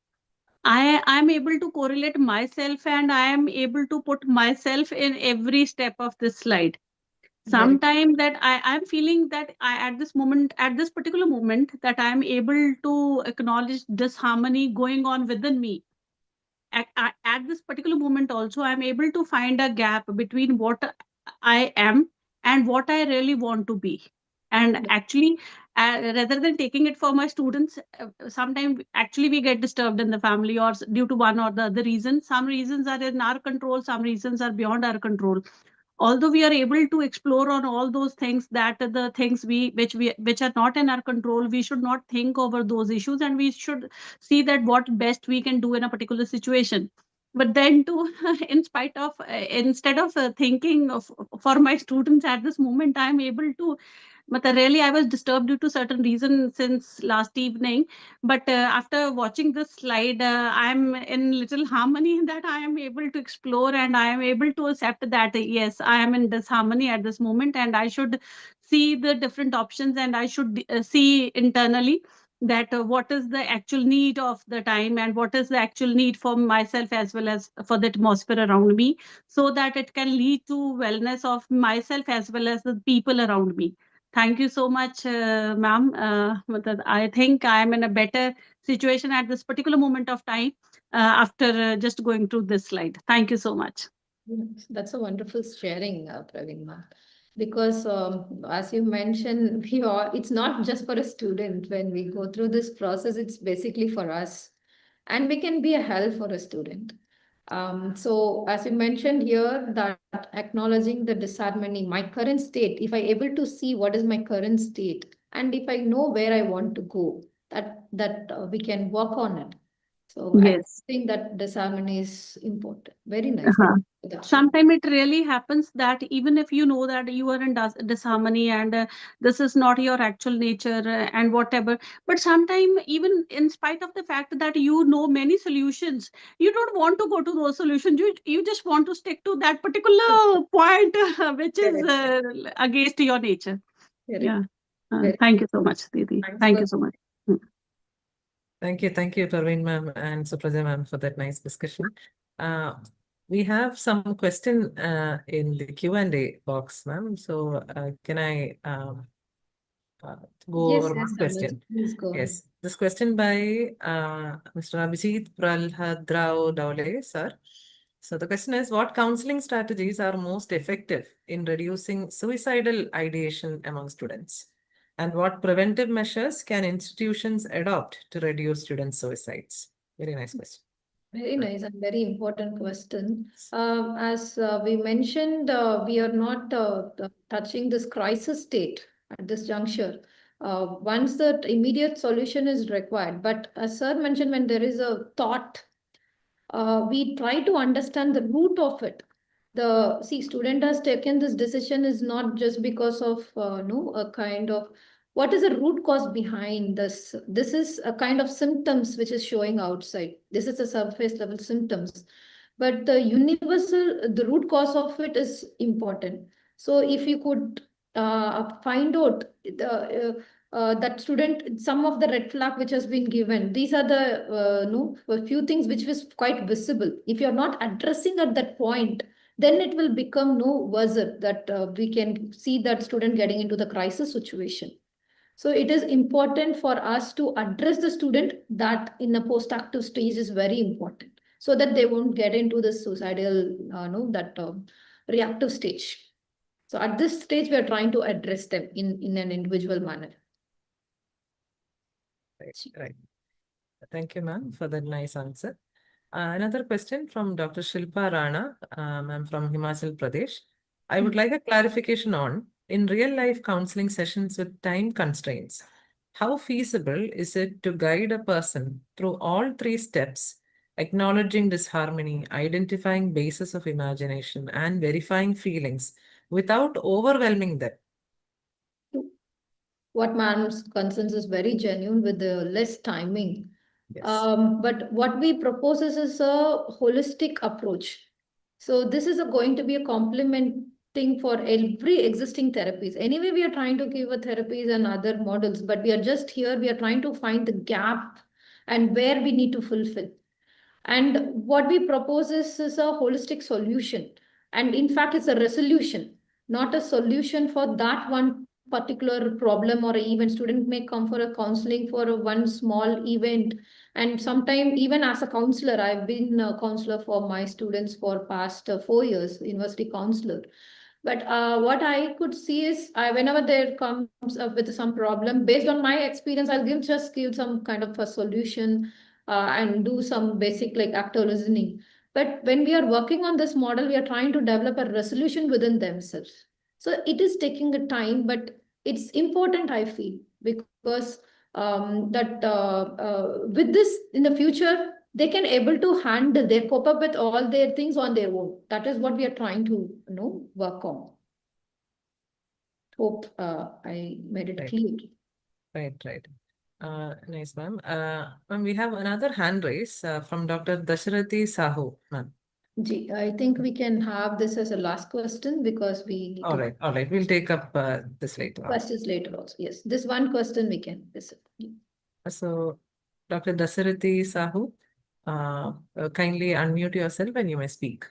I'm able to correlate myself and I am able to put myself in every step of this slide. Sometime that I'm feeling that at this moment, at this particular moment, that I'm able to acknowledge disharmony going on within me. At this particular moment also, I'm able to find a gap between what I am and what I really want to be. And actually, rather than taking it for my students, sometimes actually we get disturbed in the family or due to one or the other reason. Some reasons are in our control, some reasons are beyond our control. although we are able to explore on all those things, that the things which are not in our control, we should not think over those issues, and we should see that what best we can do in a particular situation. But then to in spite of instead of thinking of for my students at this moment, I am able to, but really I was disturbed due to certain reason since last evening. But after watching this slide, I'm in little harmony that I am able to explore, and I am able to accept that yes, I am in disharmony at this moment, and I should see the different options, and I should see internally that what is the actual need of the time, and what is the actual need for myself as well as for the atmosphere around me, so that it can lead to wellness of myself as well as the people around me. Thank you so much, ma'am. I think I am in a better situation at this particular moment of time after just going through this slide. Thank you so much. Yes, that's a wonderful sharing, Praveen ma'am. Because as you mentioned, it's not just for a student. When we go through this process, it's basically for us. And we can be a help for a student. So as you mentioned here, that acknowledging the disharmony, my current state, if I able to see what is my current state, and if I know where I want to go, that we can work on it. So I Yes. think that disharmony is important. Very nice. Uh-huh. That Sometimes it really happens that even if you know that you are in disharmony, and this is not your actual nature and whatever, but sometimes even in spite of the fact that you know many solutions, you don't want to go to those solutions. You just want to stick to that particular point which is against your nature. Very, Yeah. very. Thank you so much, Didi. Thanks Thank for you so much. Mm. Thank you, Parveen ma'am and Supraja ma'am for that nice discussion. We have some question in the Q&A box, ma'am. So can I go Yes, over yes, one Anuj, question? please go ahead. Yes, this question by Mr. Abhijit Pralhadrao Dowle, sir. So the question is, what counseling strategies are most effective in reducing suicidal ideation among students? And what preventive measures can institutions adopt to reduce student suicides? Very nice question. Very nice and very important question. As we mentioned, we are not touching this crisis state at this juncture. Once the immediate solution is required, but as sir mentioned, when there is a thought, we try to understand the root of it. Student has taken this decision is not just because of no a kind of what is the root cause behind this. This is a kind of symptoms which is showing outside. This is a surface level symptoms, but the root cause of it is important. So if you could find out that student, some of the red flag which has been given, these are the no a few things which was quite visible. If you're not addressing at that point, then it will become no worse, that we can see that student getting into the crisis situation. So it is important for us to address the student that in a post-active stage is very important, so that they won't get into the suicidal no that reactive stage. So at this stage, we are trying to address them in an individual manner. Right. Thank you, ma'am, for that nice answer. Another question from Dr. Shilpa Rana, ma'am from Himachal Pradesh. I would like a clarification on, in real life counseling sessions with time constraints, how feasible is it to guide a person through all three steps, acknowledging disharmony, identifying basis of imagination, and verifying feelings without overwhelming them? What man's concerns is very genuine with the less timing. Yes. But what we propose is a holistic approach. So this is going to be a complement thing for every existing therapies. Anyway, we are trying to give a therapies and other models, but we are just here, we are trying to find the gap and where we need to fulfill. And what we propose is a holistic solution. And in fact, it's a resolution, not a solution for that one particular problem or event. Student may come for a counseling for a one small event. And sometimes even as a counselor, I've been a counselor for my students for past 4 years, university counselor. But what I could see is whenever there comes up with some problem, based on my experience, I'll just give some kind of a solution and do some basic like active listening. But when we are working on this model, we are trying to develop a resolution within themselves. So it is taking a time, but it's important, I feel, because with this in the future, they can able to handle, they cope up with all their things on their own. That is what we are trying to work on. Hope I made it clear. Right. Nice, ma'am. Ma'am, we have another hand raise from Dr. Dasarathi Sahu, ma'am. I think we can have this as a last question because we need all right. We'll take up this later on. questions later also. Yes, this one question we can visit. So, Dr. Dasarathi Sahu, kindly unmute yourself and you may speak.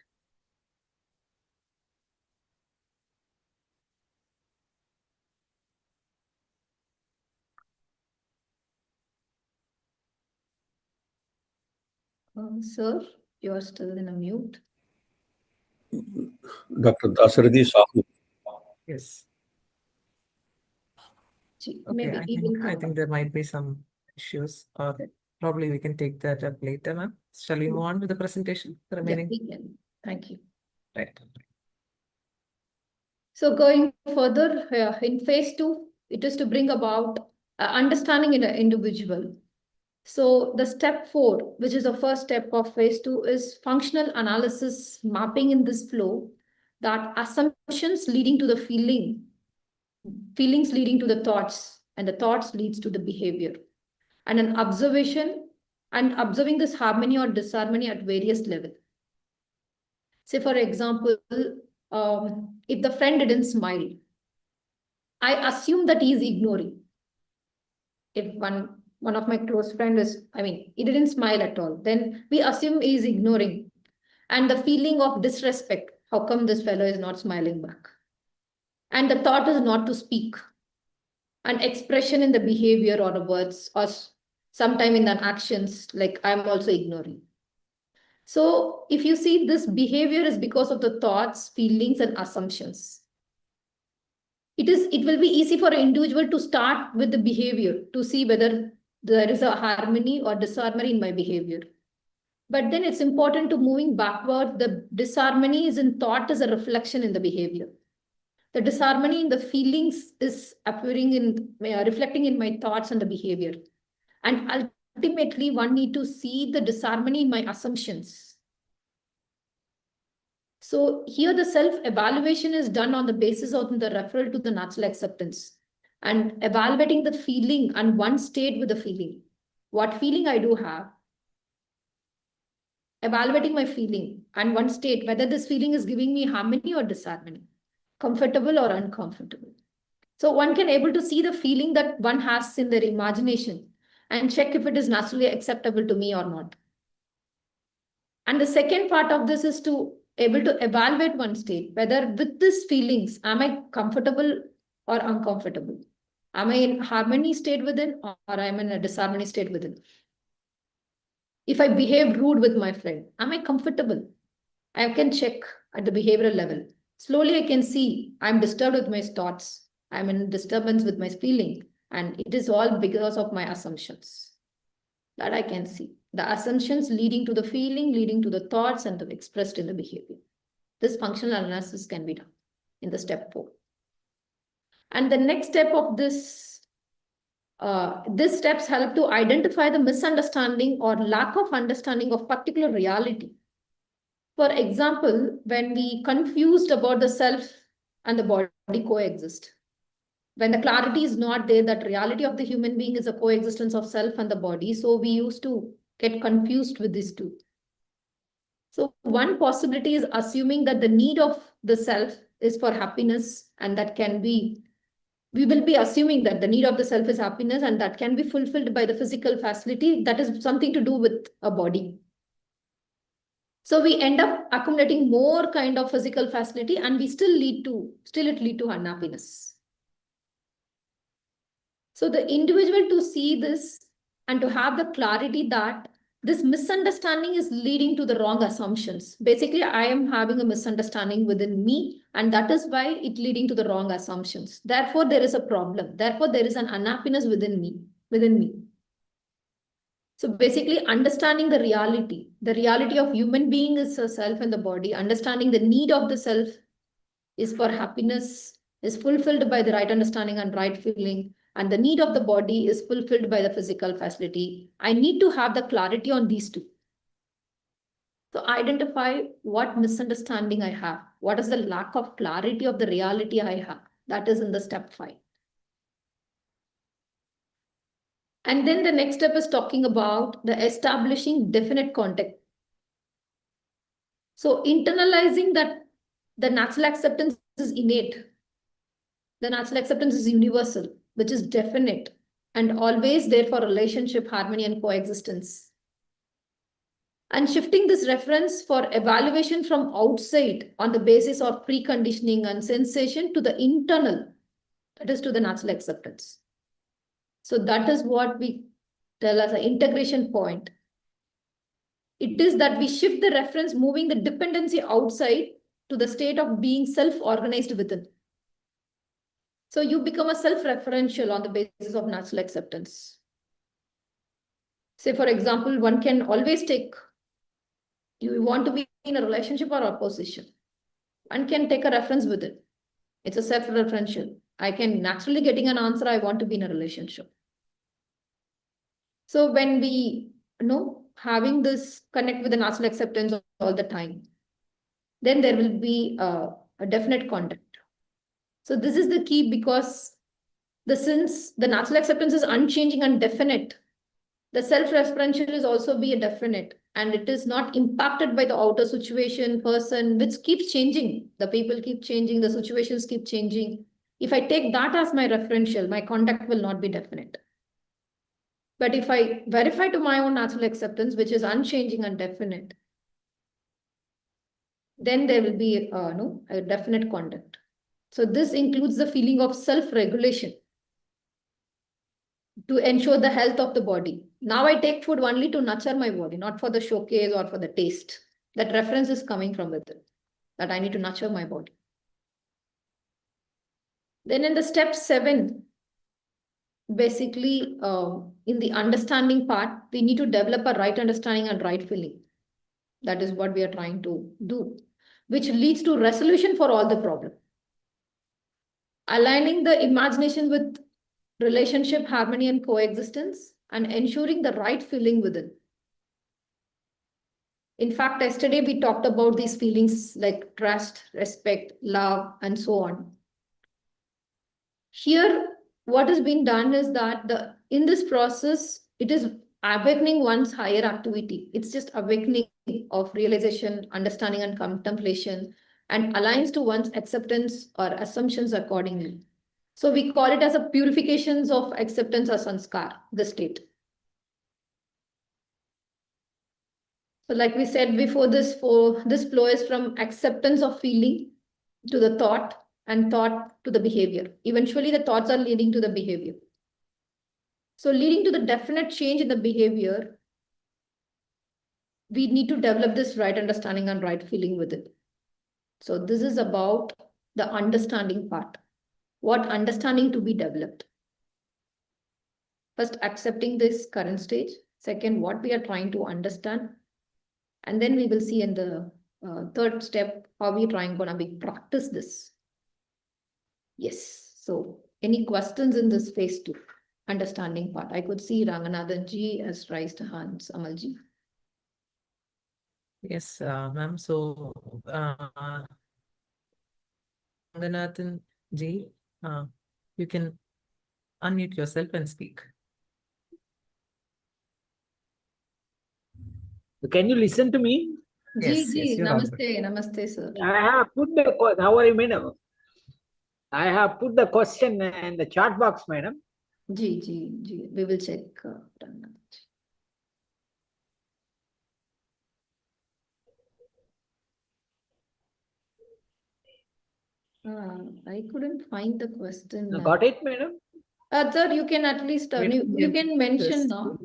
Sir, you are still in a mute. Dr. Dasarathi Sahu. Yes. Maybe I think there might be some issues, or probably we can take that up later, ma'am. Shall we move on with the presentation? The remaining. Yeah, we can. Thank you. Right. So going further, in phase 2, it is to bring about understanding in an individual. So the step 4, which is the first step of phase 2, is functional analysis, mapping in this flow that assumptions leading to the feelings leading to the thoughts, and the thoughts leads to the behavior. And an observation and observing this harmony or disharmony at various levels. Say, for example, if the friend didn't smile, I assume that he is ignoring. If one of my close friends he didn't smile at all, then we assume he is ignoring. And the feeling of disrespect, how come this fellow is not smiling back? And the thought is not to speak. An expression in the behavior or the words, or sometime in the actions, like I'm also ignoring. So if you see, this behavior is because of the thoughts, feelings, and assumptions. It will be easy for an individual to start with the behavior to see whether there is a harmony or disharmony in my behavior. But then it's important to moving backward. The disharmony is in thought is a reflection in the behavior. The disharmony in the feelings is appearing in, reflecting in my thoughts and the behavior. And ultimately, one need to see the disharmony in my assumptions. So here the self-evaluation is done on the basis of the referral to the natural acceptance and evaluating the feeling and one state with the feeling. What feeling I do have, evaluating my feeling and one state, whether this feeling is giving me harmony or disharmony, comfortable or uncomfortable. So one can able to see the feeling that one has in their imagination and check if it is naturally acceptable to me or not. And the second part of this is to able to evaluate one state, whether with these feelings, am I comfortable or uncomfortable? Am I in harmony state within, or am I in a disharmony state within? If I behave rude with my friend, am I comfortable? I can check at the behavioral level. Slowly I can see I'm disturbed with my thoughts. I'm in disturbance with my feeling. And it is all because of my assumptions. That I can see. The assumptions leading to the feeling, leading to the thoughts, and expressed in the behavior. This functional analysis can be done in the step 4. And the next step of this, these steps help to identify the misunderstanding or lack of understanding of particular reality. For example, when we confused about the self and the body coexist. When the clarity is not there, that reality of the human being is a coexistence of self and the body. So we used to get confused with these two. So one possibility is assuming that the need of the self is for happiness, and that can be, we will be assuming that the need of the self is happiness, and that can be fulfilled by the physical facility that is something to do with a body. So we end up accumulating more kind of physical facility, and we still lead to unhappiness. So the individual to see this and to have the clarity that this misunderstanding is leading to the wrong assumptions. Basically, I am having a misunderstanding within me, and that is why it leading to the wrong assumptions. Therefore, there is a problem. Therefore, there is an unhappiness within me. So basically understanding the reality of human being is the self and the body, understanding the need of the self is for happiness, is fulfilled by the right understanding and right feeling, and the need of the body is fulfilled by the physical facility. I need to have the clarity on these two. So identify what misunderstanding I have. What is the lack of clarity of the reality I have? That is in the step 5. And then the next step is talking about the establishing definite context. So internalizing that the natural acceptance is innate. The natural acceptance is universal, which is definite and always there for relationship, harmony, and coexistence. And shifting this reference for evaluation from outside on the basis of preconditioning and sensation to the internal, that is to the natural acceptance. So that is what we tell as an integration point. It is that we shift the reference, moving the dependency outside to the state of being self-organized within. So you become a self-referential on the basis of natural acceptance. Say, for example, one can always take, you want to be in a relationship or opposition. One can take a reference with it. It's a self-referential. I can naturally getting an answer, I want to be in a relationship. So when we having this connect with the natural acceptance all the time, then there will be a definite contact. So this is the key, because since the natural acceptance is unchanging and definite, the self-referential is also be a definite, and it is not impacted by the outer situation, person, which keeps changing. The people keep changing, the situations keep changing. If I take that as my referential, my contact will not be definite. But if I verify to my own natural acceptance, which is unchanging and definite, then there will be a definite contact. So this includes the feeling of self-regulation to ensure the health of the body. Now I take food only to nurture my body, not for the showcase or for the taste. That reference is coming from within, that I need to nurture my body. Then in the step 7, basically in the understanding part, we need to develop a right understanding and right feeling. That is what we are trying to do, which leads to resolution for all the problem. Aligning the imagination with relationship, harmony, and coexistence, and ensuring the right feeling within. In fact, yesterday we talked about these feelings like trust, respect, love, and so on. Here, what has been done is that in this process, it is awakening one's higher activity. It's just awakening of realization, understanding, and contemplation, and aligns to one's acceptance or assumptions accordingly. So we call it as a purifications of acceptance or sanskar, the state. So like we said before, this flow is from acceptance of feeling to the thought, and thought to the behavior. Eventually, the thoughts are leading to the behavior. So leading to the definite change in the behavior, we need to develop this right understanding and right feeling with it. So this is about the understanding part. What understanding to be developed? First, accepting this current stage. Second, what we are trying to understand. And then we will see in the third step, how we trying gonna be practice this. Yes. So any questions in this phase 2 understanding part? I could see Ranganathan ji has raised hands, Amal ji. Yes, ma'am. So, Ranganathan ji, you can unmute yourself and speak. Can you listen to me? Yes, Ji, you're audible. namaste, sir. I have put the how are you, madam? I have put the question in the chat box, madam. Ji. We will check. Ranganathan ji. I couldn't find the question. Got it, madam? Sir, you can at least you can mention now.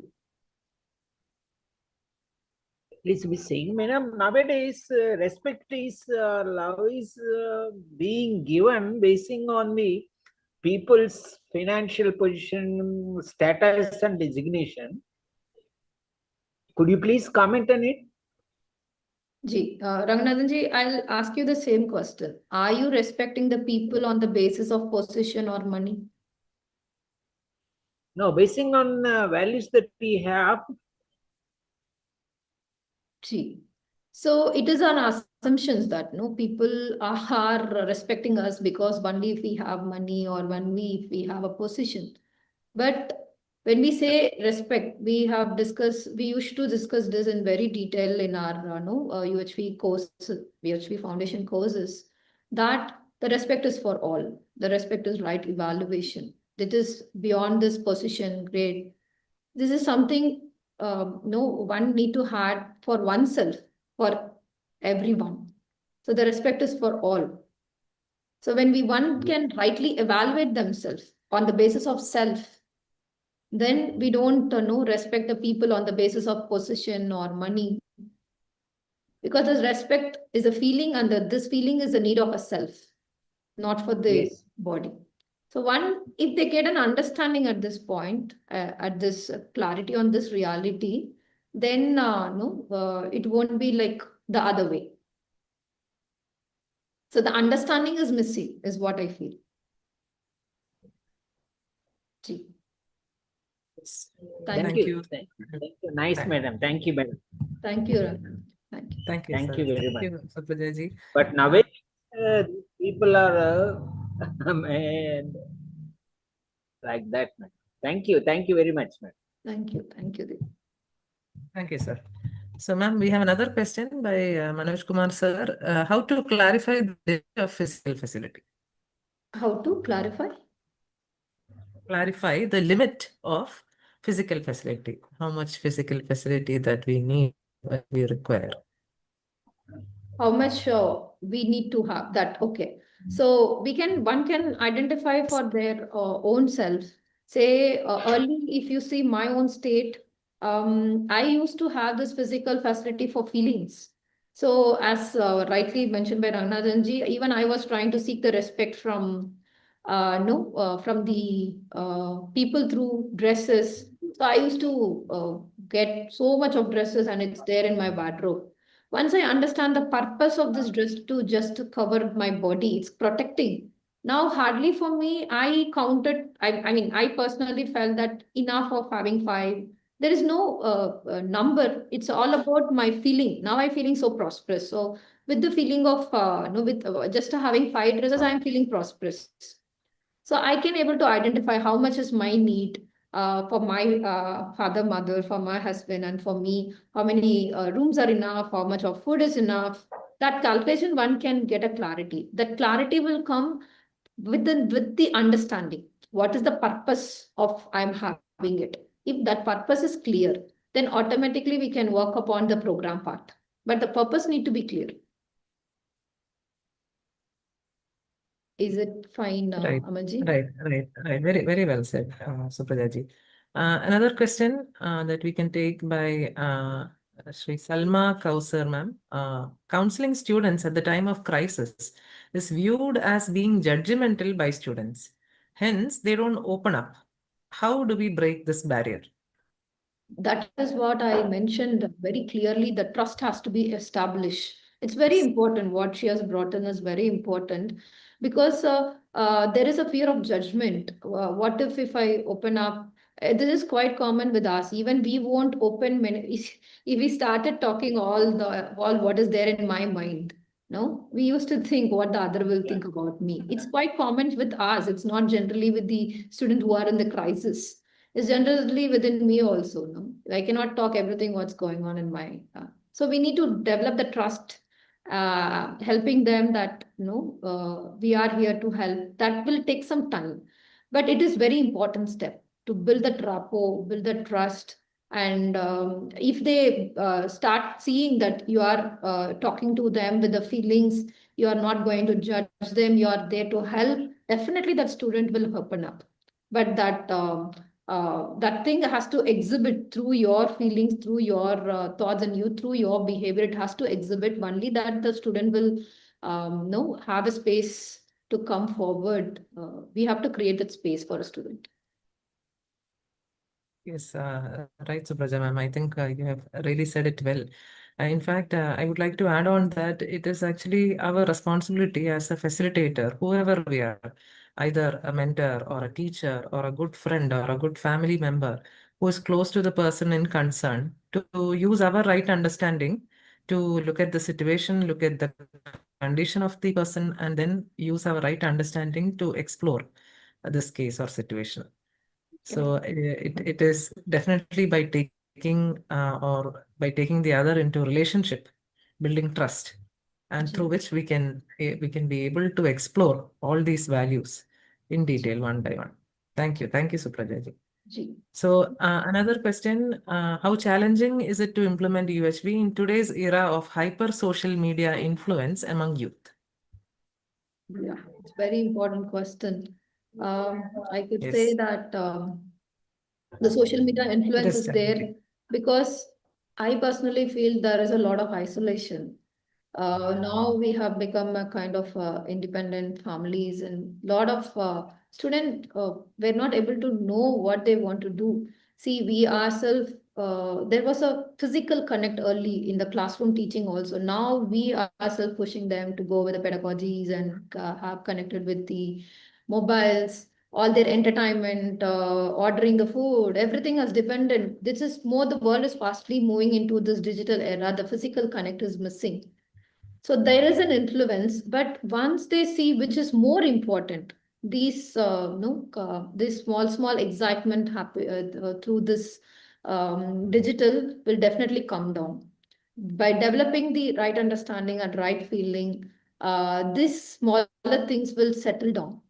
Please be saying, madam. Nowadays, respect is love is being given basing on the people's financial position, status, and designation. Could you please comment on it? Ranganathan ji, I'll ask you the same question. Are you respecting the people on the basis of position or money? No, basing on values that we have. Gee. So it is on assumptions that no people are respecting us because only if we have money or only if we have a position. But when we say respect, we used to discuss this in very detail in our UHV course, UHV foundation courses, that the respect is for all. The respect is right evaluation. That is beyond this position, grade. This is something one need to have for oneself, for everyone. So the respect is for all. So when one can rightly evaluate themselves on the basis of self, then we don't respect the people on the basis of position or money. Because this respect is a feeling, and this feeling is a need of a self, not for the body. So if they get an understanding at this point, at this clarity on this reality, then it won't be like the other way. So the understanding is missing, is what I feel. Gee. Thank you. Thank you. Nice, madam. Thank you, madam. Thank you, Rana. Thank you. Thank you very much. Thank you, Suprajaji. But nowadays, people are and like that, man. Thank you. Thank you very much, man. Thank you. Thank you. Thank you, sir. So, ma'am, we have another question by Manoj Kumar, sir. How to clarify the definition of physical facility? How to clarify? Clarify the limit of physical facility. How much physical facility that we need, what we require. How much we need to have that. Okay. So one can identify for their own self. Say early, if you see my own state, I used to have this physical facility for feelings. So as rightly mentioned by Ranganathan ji, even I was trying to seek the respect from from the people through dresses. So I used to get so much of dresses, and it's there in my wardrobe. Once I understand the purpose of this dress to just cover my body, it's protecting. Now, hardly for me, I counted, I mean, I personally felt that enough of having five. There is no number. It's all about my feeling. Now I'm feeling so prosperous. So with the feeling of, with just having five dresses, I'm feeling prosperous. So I can able to identify how much is my need for my father, mother, for my husband, and for me, how many rooms are enough, how much of food is enough. That calculation, one can get a clarity. That clarity will come with the understanding. What is the purpose of I'm having it? If that purpose is clear, then automatically we can work upon the program part. But the purpose need to be clear. Is it fine, Right, Amalji? right. Very, very well said, Suprajaji. Another question that we can take by Sri Salma Kausar, ma'am. Counseling students at the time of crisis is viewed as being judgmental by students. Hence, they don't open up. How do we break this barrier? That is what I mentioned very clearly. The trust has to be established. It's very important. What she has brought in is very important because there is a fear of judgment. What if I open up? This is quite common with us. Even we won't open if we started talking all what is there in my mind. No, we used to think what the other will think about me. It's quite common with us. It's not generally with the student who are in the crisis. It's generally within me also. No, I cannot talk everything what's going on in my. So we need to develop the trust, helping them that we are here to help. That will take some time, but it is very important step to build the rapport, build the trust. And if they start seeing that you are talking to them with the feelings, you are not going to judge them, you are there to help, definitely that student will open up. But that thing has to exhibit through your feelings, through your thoughts, and through your behavior. It has to exhibit only that the student will have a space to come forward. We have to create that space for a student. Yes, right, Subraja ma'am. I think you have really said it well. In fact, I would like to add on that it is actually our responsibility as a facilitator, whoever we are, either a mentor or a teacher or a good friend or a good family member who is close to the person in concern, to use our right understanding to look at the situation, look at the condition of the person, and then use our right understanding to explore this case or situation. So it is definitely by taking or by taking the other into relationship, building trust, and through which we can be able to explore all these values in detail one by one. Thank you, Supraja ji. Ji. So another question: how challenging is it to implement UHV in today's era of hyper social media influence among youth? Yeah, it's very important question. I could say Yes, that the social media it influence is is there challenging. because I personally feel there is a lot of isolation. Now we have become a kind of independent families, and lot of students were not able to know what they want to do. See, we ourselves, there was a physical connect early in the classroom teaching also. Now we are ourselves pushing them to go with the pedagogies and have connected with the mobiles, all their entertainment, ordering the food, everything is dependent. This is more, the world is fastly moving into this digital era. The physical connect is missing. So there is an influence, but once they see which is more important, these no this small excitement happen through this digital will definitely come down. By developing the right understanding and right feeling, these smaller things will settle down.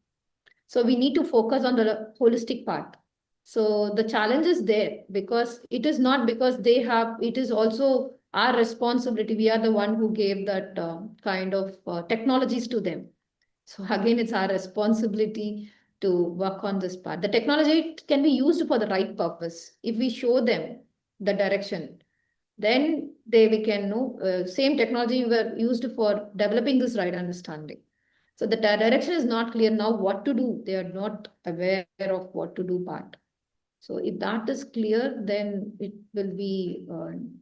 So we need to focus on the holistic part. So the challenge is there because it is not because they have, it is also our responsibility. We are the one who gave that kind of technologies to them. So again, it's our responsibility to work on this part. The technology can be used for the right purpose. If we show them the direction, then we can know same technology were used for developing this right understanding. So the direction is not clear now what to do. They are not aware of what to do part. So if that is clear, then it will be,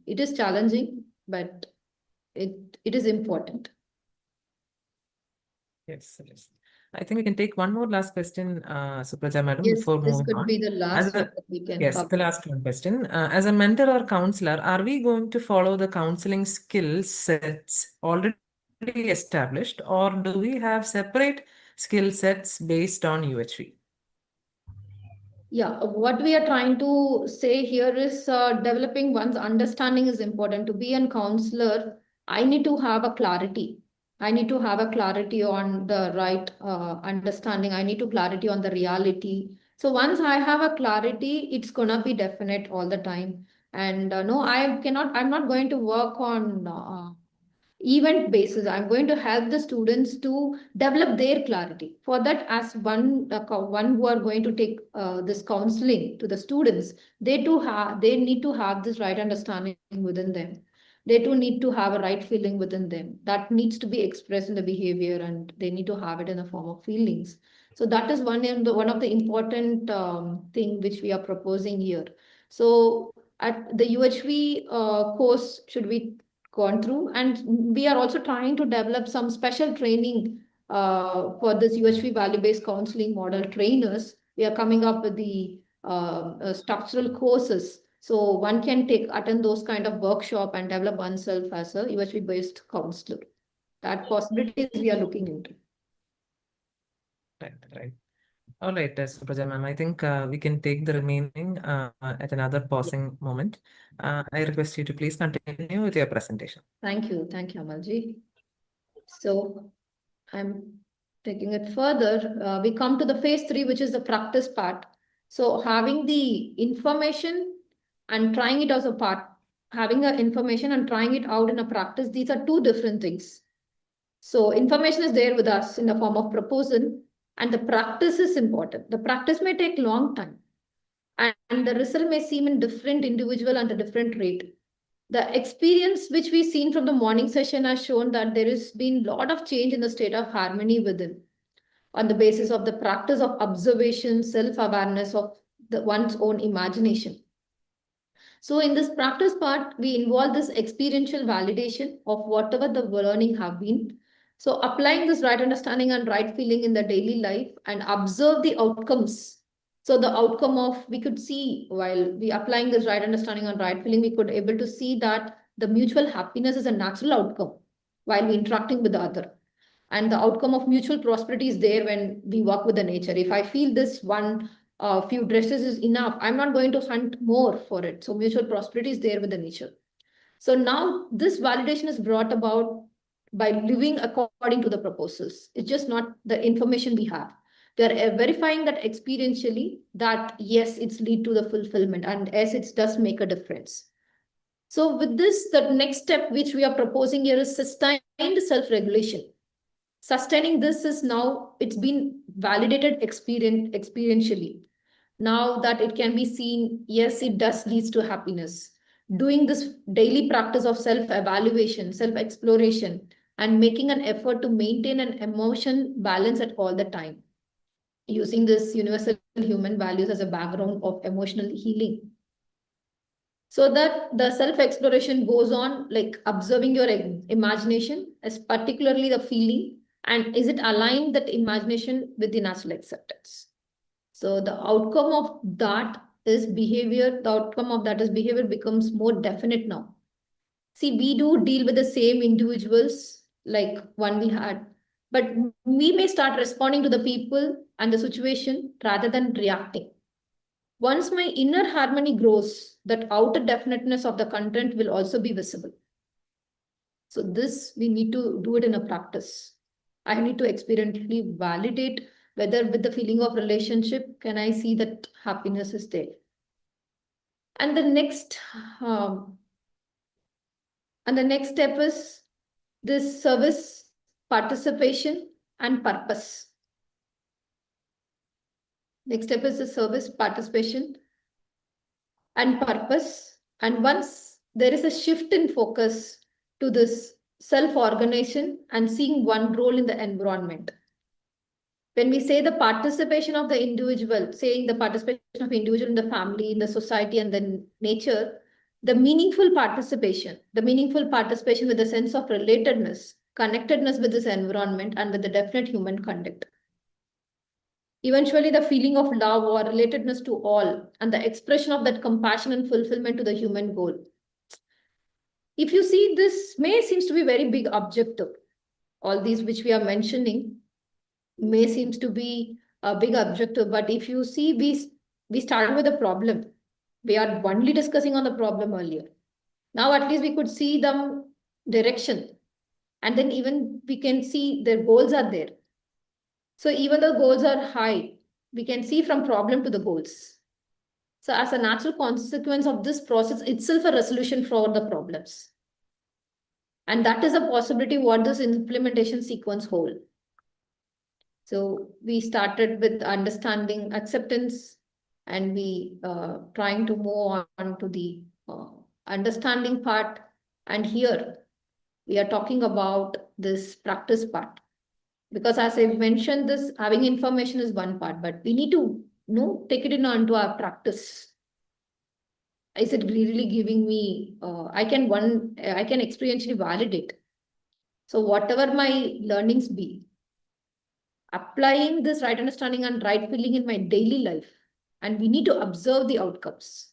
it is challenging, but it is important. Yes, yes. I think we can take one more last question, Supraja madam, Yes, before this moving could be on. the As last one a that we can yes, cover. the last one question. As a mentor or counselor, are we going to follow the counseling skill sets already established, or do we have separate skill sets based on UHV? Yeah, what we are trying to say here is developing one's understanding is important. To be a counselor, I need to have a clarity. I need to have a clarity on the right understanding. I need to clarity on the reality. So once I have a clarity, it's gonna be definite all the time. And no, I'm not going to work on event basis. I'm going to help the students to develop their clarity. For that, as one who are going to take this counseling to the students, they need to have this right understanding within them. They too need to have a right feeling within them that needs to be expressed in the behavior, and they need to have it in the form of feelings. So that is one of the important thing which we are proposing here. So at the UHV course should be gone through, and we are also trying to develop some special training for this UHV value-based counseling model trainers. We are coming up with the structural courses, so one can attend those kind of workshop and develop oneself as a UHV-based counselor. That possibilities we are looking into. Right, right. All right, Supraja ma'am. I think we can take the remaining at another pausing moment. I request you to please continue with your presentation. Thank you, Amalji. So I'm taking it further. We come to the phase 3, which is the practice part. So having the information and trying it as a part, having the information and trying it out in a practice, these are two different things. So information is there with us in the form of proposal, and the practice is important. The practice may take long time, and the result may seem in different individual and a different rate. The experience which we've seen from the morning session has shown that there has been a lot of change in the state of harmony within on the basis of the practice of observation, self-awareness of one's own imagination. So in this practice part, we involve this experiential validation of whatever the learning have been. So applying this right understanding and right feeling in the daily life and observe the outcomes. So the outcome of, we could see while we applying this right understanding and right feeling, we could able to see that the mutual happiness is a natural outcome while we interacting with the other. And the outcome of mutual prosperity is there when we work with the nature. If I feel this one few dresses is enough, I'm not going to hunt more for it. So mutual prosperity is there with the nature. So now this validation is brought about by living according to the proposals. It's just not the information we have. We are verifying that experientially that yes, it's lead to the fulfillment and yes, it does make a difference. So with this, the next step which we are proposing here is sustained self-regulation. Sustaining this is now, it's been validated experientially. Now that it can be seen, yes, it does leads to happiness. Doing this daily practice of self-evaluation, self-exploration, and making an effort to maintain an emotion balance at all the time. Using this universal human values as a background of emotional healing. So that the self-exploration goes on like observing your imagination, as particularly the feeling, and is it aligned that imagination with the natural acceptance. So the outcome of that is behavior. The outcome of that is behavior becomes more definite now. See, we do deal with the same individuals like one we had, but we may start responding to the people and the situation rather than reacting. Once my inner harmony grows, that outer definiteness of the content will also be visible. So this, we need to do it in a practice. I need to experientially validate whether with the feeling of relationship, can I see that happiness is there. And the next step is this service, participation, and purpose. Next step is the service, participation, and purpose. And once there is a shift in focus to this self-organization and seeing one role in the environment. When we say the participation of the individual, saying the participation of individual in the family, in the society, and then nature, the meaningful participation with the sense of relatedness, connectedness with this environment, and with the definite human conduct. Eventually, the feeling of love or relatedness to all, and the expression of that compassion and fulfillment to the human goal. If you see, this may seems to be very big objective. All these which we are mentioning may seems to be a big objective, but if you see, we started with a problem. We are only discussing on the problem earlier. Now at least we could see the direction, and then even we can see their goals are there. So even though goals are high, we can see from problem to the goals. So as a natural consequence of this process itself, a resolution for the problems. And that is a possibility what this implementation sequence hold. So we started with understanding acceptance, and we trying to move on to the understanding part. And here we are talking about this practice part. Because as I mentioned, this having information is one part, but we need to take it in onto our practice. Is it really giving me, I can experientially validate. So whatever my learnings be, applying this right understanding and right feeling in my daily life, and we need to observe the outcomes.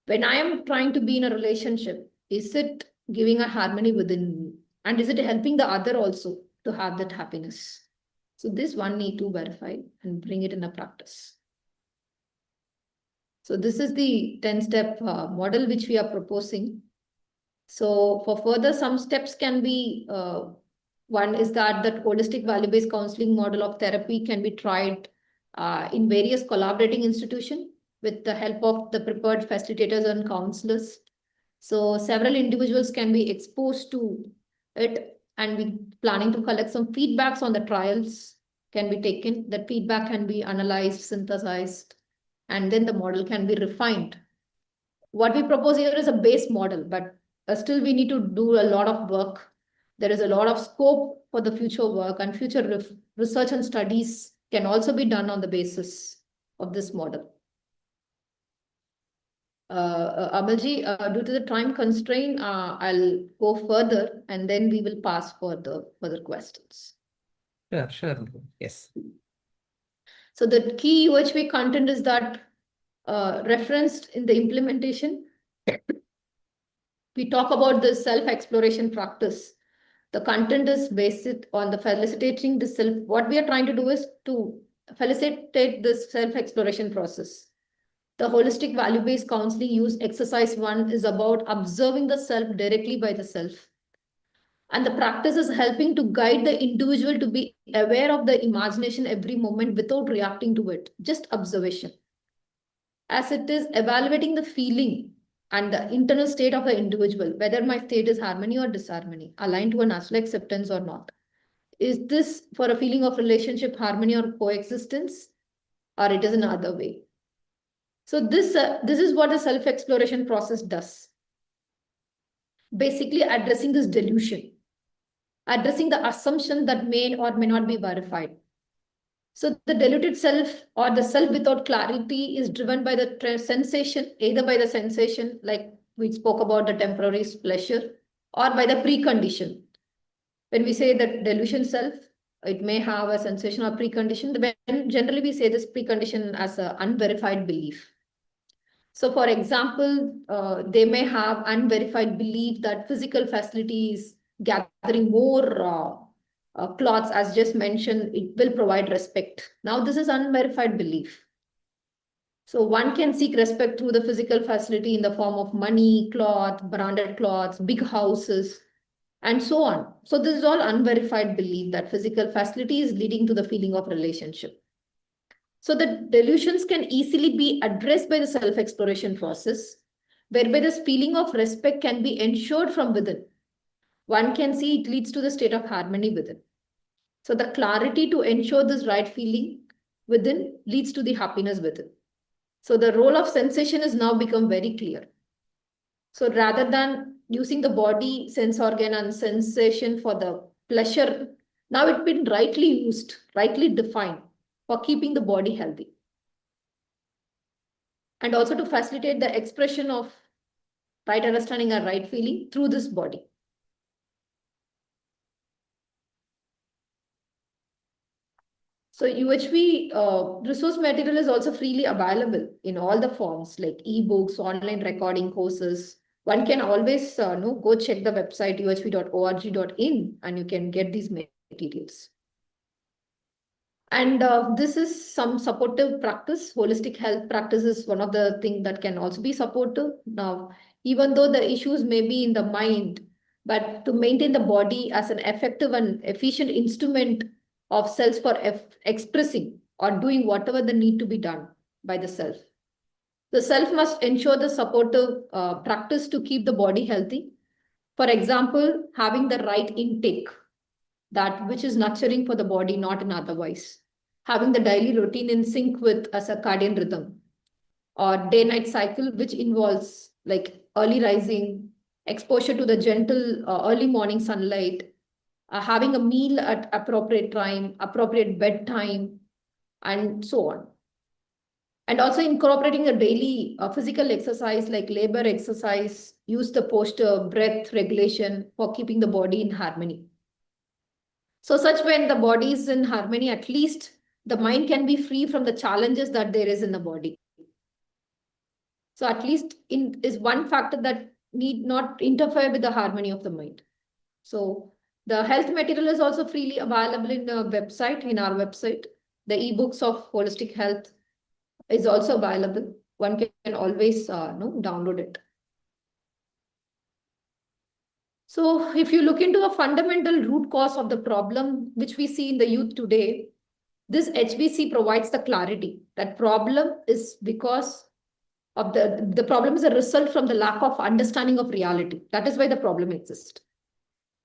When I am trying to be in a relationship, is it giving a harmony within me? And is it helping the other also to have that happiness? So this one need to verify and bring it in a practice. So this is the 10-step model which we are proposing. So for further, some steps can be, one is that holistic value-based counseling model of therapy can be tried in various collaborating institutions with the help of the prepared facilitators and counselors. So several individuals can be exposed to it, and we planning to collect some feedbacks on the trials can be taken. That feedback can be analyzed, synthesized, and then the model can be refined. What we propose here is a base model, but still we need to do a lot of work. There is a lot of scope for the future work, and future research and studies can also be done on the basis of this model. Amalji, due to the time constraint, I'll go further and then we will pass for the further questions. Sure. Yes. So the key UHV content is that referenced in the implementation. We talk about the self-exploration practice. The content is based on the facilitating the self. What we are trying to do is to facilitate this self-exploration process. The holistic value-based counseling use exercise 1 is about observing the self directly by the self. And the practice is helping to guide the individual to be aware of the imagination every moment without reacting to it, just observation. As it is evaluating the feeling and the internal state of the individual, whether my state is harmony or disharmony, aligned to a natural acceptance or not. Is this for a feeling of relationship, harmony, or coexistence, or it is another way? So this is what the self-exploration process does. Basically addressing this delusion, addressing the assumption that may or may not be verified. So the deluded self or the self without clarity is driven by the sensation, either by the sensation, like we spoke about the temporary pleasure, or by the precondition. When we say that delusion self, it may have a sensation or precondition. Generally, we say this precondition as an unverified belief. So for example, they may have unverified belief that physical facilities, gathering more cloths, as just mentioned, it will provide respect. Now this is unverified belief. So one can seek respect through the physical facility in the form of money, cloth, branded clothes, big houses, and so on. So this is all unverified belief that physical facility is leading to the feeling of relationship. So the delusions can easily be addressed by the self-exploration process, whereby this feeling of respect can be ensured from within. One can see it leads to the state of harmony within. So the clarity to ensure this right feeling within leads to the happiness within. So the role of sensation has now become very clear. So rather than using the body, sense organ and sensation for the pleasure, now it's been rightly used, rightly defined for keeping the body healthy. And also to facilitate the expression of right understanding and right feeling through this body. So UHV resource material is also freely available in all the forms like ebooks, online recording courses. One can always go check the website uhv.org.in and you can get these materials. And this is some supportive practice. Holistic health practice is one of the things that can also be supportive. Now, even though the issues may be in the mind, but to maintain the body as an effective and efficient instrument of self for expressing or doing whatever the need to be done by the self. The self must ensure the supportive practice to keep the body healthy. For example, having the right intake, that which is nurturing for the body, not in otherwise. Having the daily routine in sync with a circadian rhythm or day-night cycle, which involves like early rising, exposure to the gentle early morning sunlight, having a meal at appropriate time, appropriate bedtime, and so on. And also incorporating a daily physical exercise like labor exercise, use the posture, breath regulation for keeping the body in harmony. So such when the body is in harmony, at least the mind can be free from the challenges that there is in the body. So at least is one factor that need not interfere with the harmony of the mind. So the health material is also freely available in the website, in our website. The ebooks of holistic health is also available. One can always download it. So if you look into the fundamental root cause of the problem, which we see in the youth today, this HBC provides the clarity that problem is because of the problem is a result from the lack of understanding of reality. That is why the problem exists.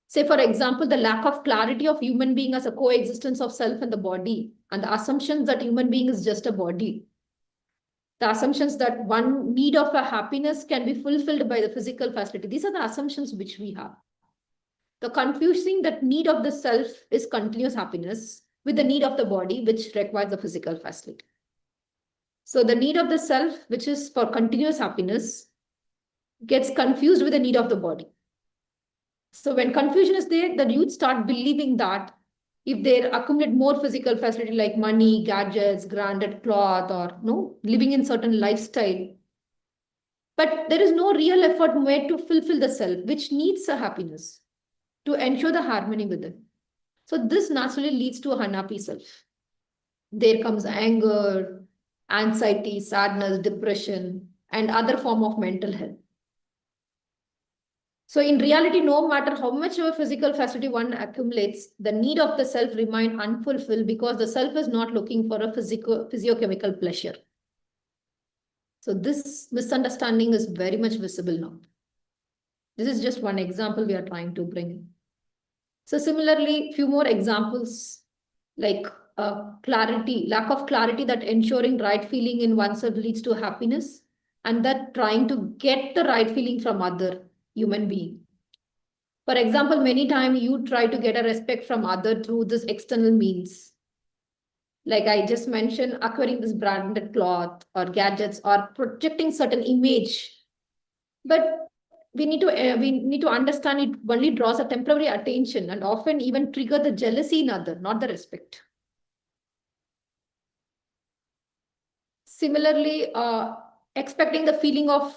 Say, for example, the lack of clarity of human being as a coexistence of self and the body, and the assumptions that human being is just a body. The assumptions that one need of a happiness can be fulfilled by the physical facility. These are the assumptions which we have. The confusing that need of the self is continuous happiness with the need of the body, which requires the physical facility. So the need of the self, which is for continuous happiness, gets confused with the need of the body. So when confusion is there, the youth start believing that if they accumulate more physical facility like money, gadgets, branded cloth, or no living in certain lifestyle, but there is no real effort made to fulfill the self, which needs a happiness to ensure the harmony within. So this naturally leads to a unhappy self. There comes anger, anxiety, sadness, depression, and other form of mental health. So in reality, no matter how much of a physical facility one accumulates, the need of the self remain unfulfilled because the self is not looking for a physiochemical pleasure. So this misunderstanding is very much visible now. This is just one example we are trying to bring. So similarly, few more examples like clarity, lack of clarity that ensuring right feeling in oneself leads to happiness, and that trying to get the right feeling from other human being. For example, many times you try to get a respect from other through this external means. Like I just mentioned, acquiring this branded cloth or gadgets or projecting certain image. But we need to understand it only draws a temporary attention and often even trigger the jealousy in other, not the respect. Similarly, expecting the feeling of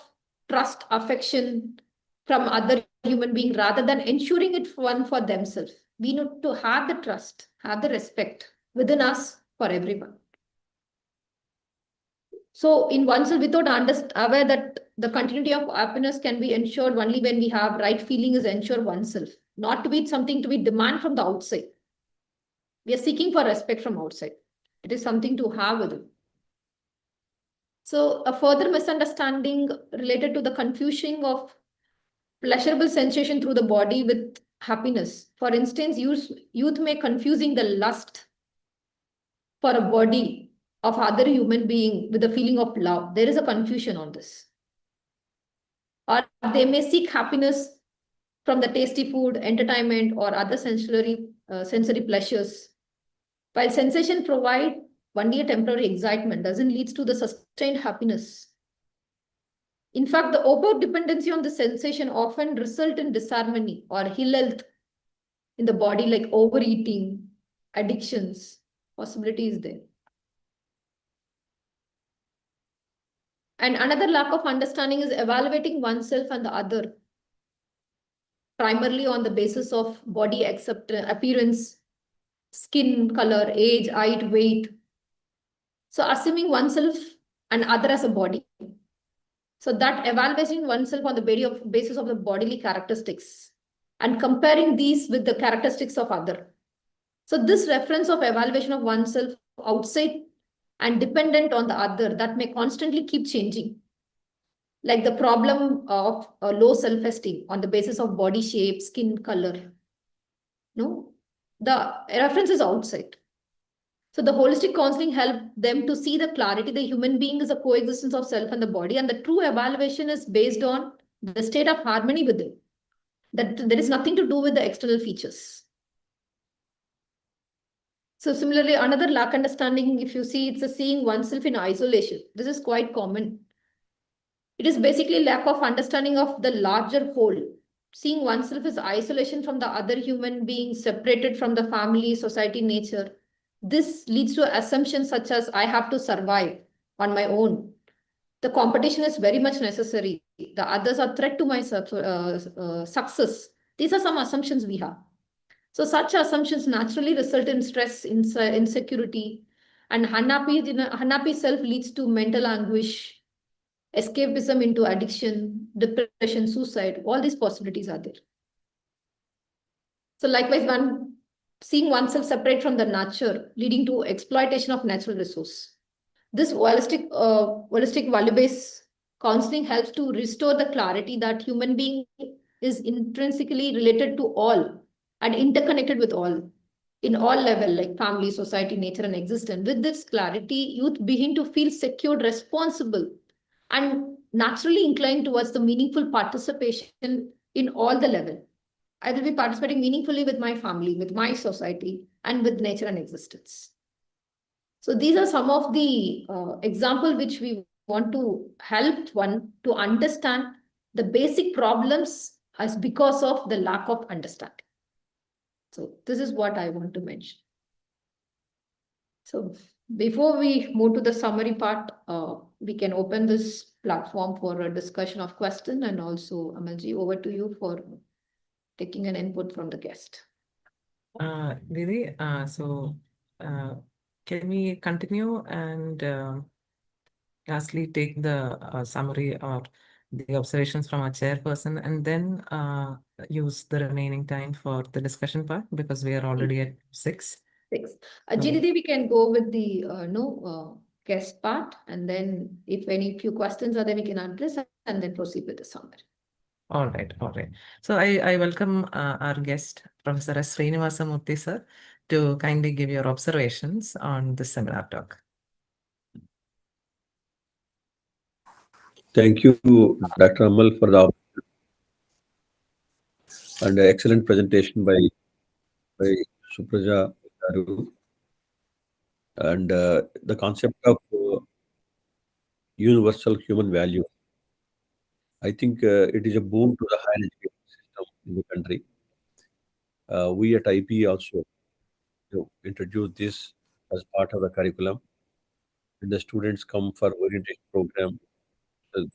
trust, affection from other human being rather than ensuring it one for themselves. We need to have the trust, have the respect within us for everyone. So in oneself, without aware that the continuity of happiness can be ensured only when we have right feeling is ensured oneself, not to be something to be demand from the outside. We are seeking for respect from outside. It is something to have within. So a further misunderstanding related to the confusion of pleasurable sensation through the body with happiness. For instance, youth may confusing the lust for a body of other human being with the feeling of love. There is a confusion on this. Or they may seek happiness from the tasty food, entertainment, or other sensory pleasures. While sensation provide only a temporary excitement, doesn't lead to the sustained happiness. In fact, the over dependency on the sensation often result in disharmony or ill health in the body, like overeating, addictions, possibilities there. And another lack of understanding is evaluating oneself and the other, primarily on the basis of body appearance, skin color, age, height, weight. So assuming oneself and other as a body. So that evaluating oneself on the basis of the bodily characteristics and comparing these with the characteristics of other. So this reference of evaluation of oneself outside and dependent on the other that may constantly keep changing. Like the problem of low self-esteem on the basis of body shape, skin color. No, the reference is outside. So the holistic counseling helps them to see the clarity. The human being is a coexistence of self and the body, and the true evaluation is based on the state of harmony within. That there is nothing to do with the external features. So similarly, another lack understanding, if you see, it's a seeing oneself in isolation. This is quite common. It is basically lack of understanding of the larger whole. Seeing oneself as isolation from the other human being, separated from the family, society, nature. This leads to assumptions such as I have to survive on my own. The competition is very much necessary. The others are threat to my success. These are some assumptions we have. So such assumptions naturally result in stress, insecurity, and unhappy self leads to mental anguish, escapism into addiction, depression, suicide. All these possibilities are there. So likewise, seeing oneself separate from the nature, leading to exploitation of natural resource. This holistic value-based counseling helps to restore the clarity that human being is intrinsically related to all and interconnected with all in all level, like family, society, nature, and existence. With this clarity, youth begin to feel secured, responsible, and naturally inclined towards the meaningful participation in all the level. I will be participating meaningfully with my family, with my society, and with nature and existence. So these are some of the example which we want to help one to understand the basic problems as because of the lack of understanding. So this is what I want to mention. So before we move to the summary part, we can open this platform for a discussion of question, and also Amalji, over to you for taking an input from the guest. Didi, can we continue and lastly take the summary or the observations from our chairperson, and then use the remaining time for the discussion part, because we are already at 6. 6. So- GDD, we can go with the guest part, and then if any few questions are there, we can address and then proceed with the summary. All right, all right. So I welcome our guest, Professor S. Srinivasa Murthy, sir, to kindly give your observations on this seminar talk. Thank you, Dr. Amal, for the and excellent presentation by Supraja Garu. And the concept of universal human value, I think it is a boon to the higher education system in the country. We at IP also introduced this as part of the curriculum. When the students come for orientation program,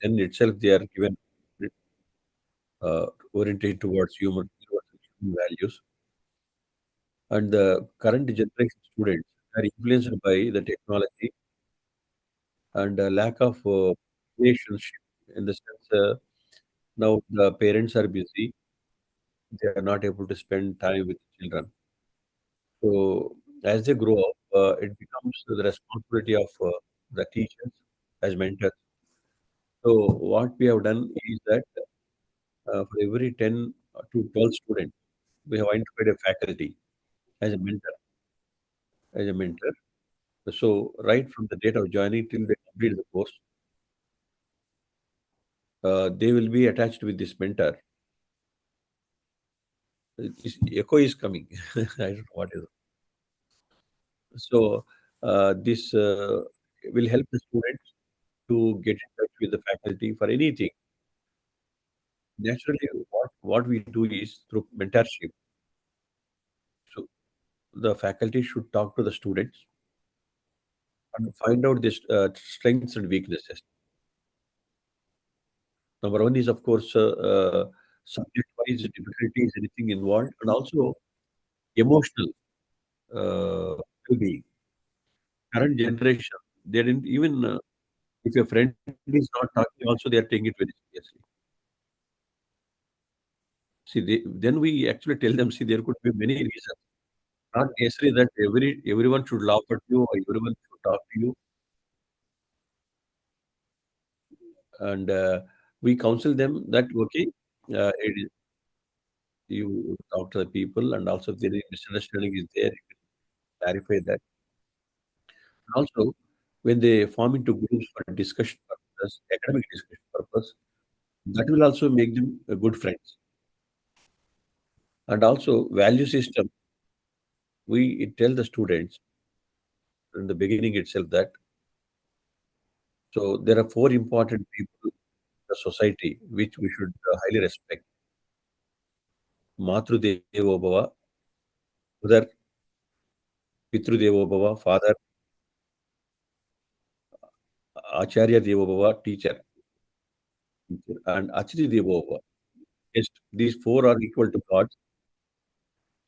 then itself they are given orientation towards universal human values. And the current generation students are influenced by the technology and a lack of relationship, in the sense now the parents are busy, they are not able to spend time with the children. So as they grow up, it becomes the responsibility of the teachers as mentors. So what we have done is that for every 10 to 12 students, we have identified a faculty as a mentor, as a mentor. So right from the date of joining till they complete the course, they will be attached with this mentor. Echo is coming. I don't know what is. So this will help the students to get in touch with the faculty for anything. Naturally, what we do is through mentorship. So the faculty should talk to the students and find out their strengths and weaknesses. Number one is, of course, subject-wise difficulties, anything involved, and also emotional well-being. Current generation, they didn't even, if your friend is not talking, also they are taking it very seriously. See, then we actually tell them, see, there could be many reasons. Not necessarily that everyone should laugh at you or everyone should talk to you. And we counsel them that, okay, it is, you talk to the people, and also if there is misunderstanding is there, you can clarify that. Also, when they form into groups for discussion purposes, academic discussion purpose, that will also make them good friends. And also, value system, we tell the students in the beginning itself that, so there are 4 important people in the society which we should highly respect. Matru Devo Bhava, Mother, Pitru Devo Bhava, father, Acharya Devo Bhava, teacher, and Achiti Devo Bhava. Yes, these 4 are equal to God.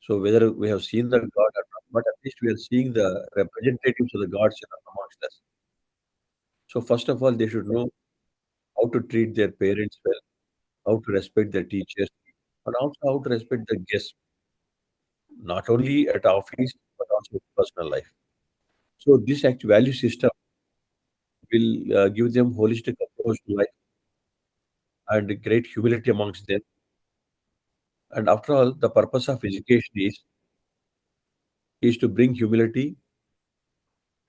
So whether we have seen the God or not, but at least we are seeing the representatives of the gods amongst us. So first of all, they should know how to treat their parents well, how to respect their teachers, and also how to respect the guests, not only at office but also in personal life. So this actual value system will give them holistic approach to life and great humility amongst them. And after all, the purpose of education is to bring humility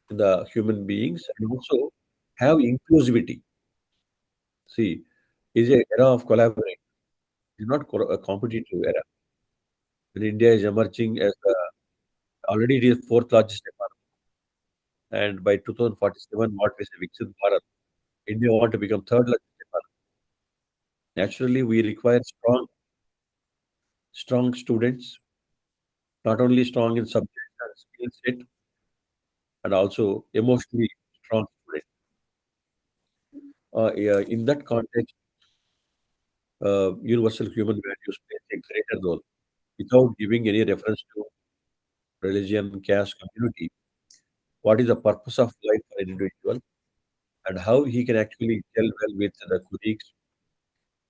in the human beings and also have inclusivity. See, is an era of collaboration. It's not a competitive era. When India is emerging as already it is 4th largest economy, And by 2047, what we say, Viksit Bharat, India want to become third largest economy. Naturally, we require strong students, not only strong in subject and skill set, and also emotionally strong students. Yeah, in that context, universal human values play a greater role without giving any reference to religion, caste, community. What is the purpose of life for an individual and how he can actually gel well with the colleagues,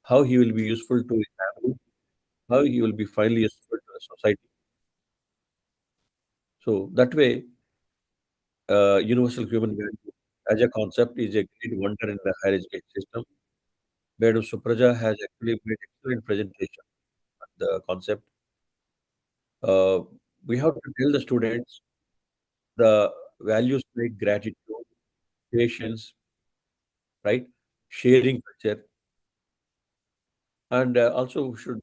how he will be useful to his family, how he will be finally useful to the society. So that way, universal human value as a concept is a great wonder in the higher education system. Madam Supraja has actually made excellent presentation on the concept. Uh, we have to tell the students the values like gratitude, patience, right, sharing culture, and also should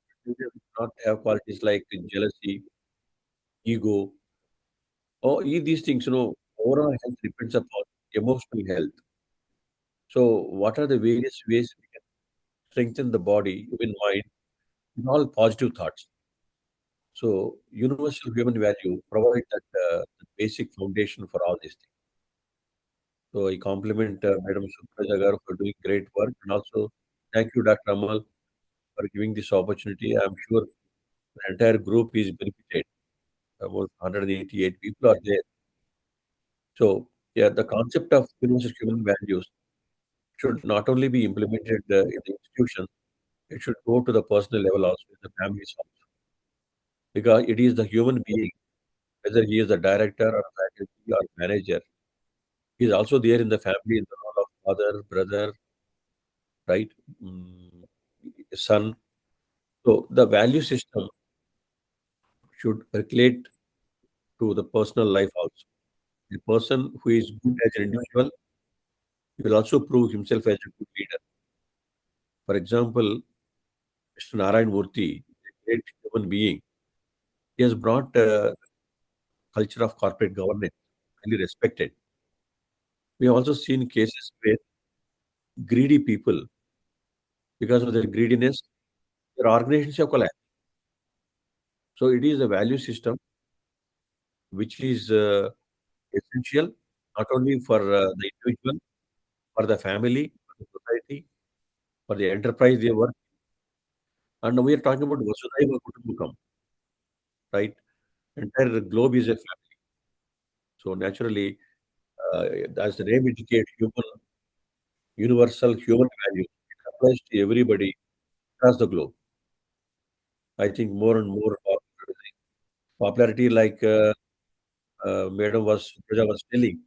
not have qualities like jealousy, ego, or these things. Overall health depends upon emotional health. So, what are the various ways we can strengthen the body, even mind, in all positive thoughts? So, universal human value provide that basic foundation for all these things. So, I compliment Madam Supraja Garu for doing great work, and also thank you, Dr. Amal, for giving this opportunity. I'm sure the entire group is benefited. About 188 people are there. So, yeah, the concept of universal human values should not only be implemented in the institutions, it should go to the personal level also in the families also. Because it is the human being, whether he is a director or faculty or manager, he is also there in the family in the role of father, brother, right, mm, son. So the value system should relate to the personal life also. A person who is good as an individual will also prove himself as a good leader. For example, Mr. Narayan Murthy, a great human being, he has brought culture of corporate governance, highly respected. We have also seen cases where greedy people, because of their greediness, their organizations have collapsed. So it is a value system which is essential not only for the individual, for the family, for the society, for the enterprise they work. And we are talking about Vasudhaiva Kutumbakam, right? Entire globe is a family. So naturally, as the name indicates, universal human values, it applies to everybody across the globe. I think more and more popularity, like Madam Praja was telling,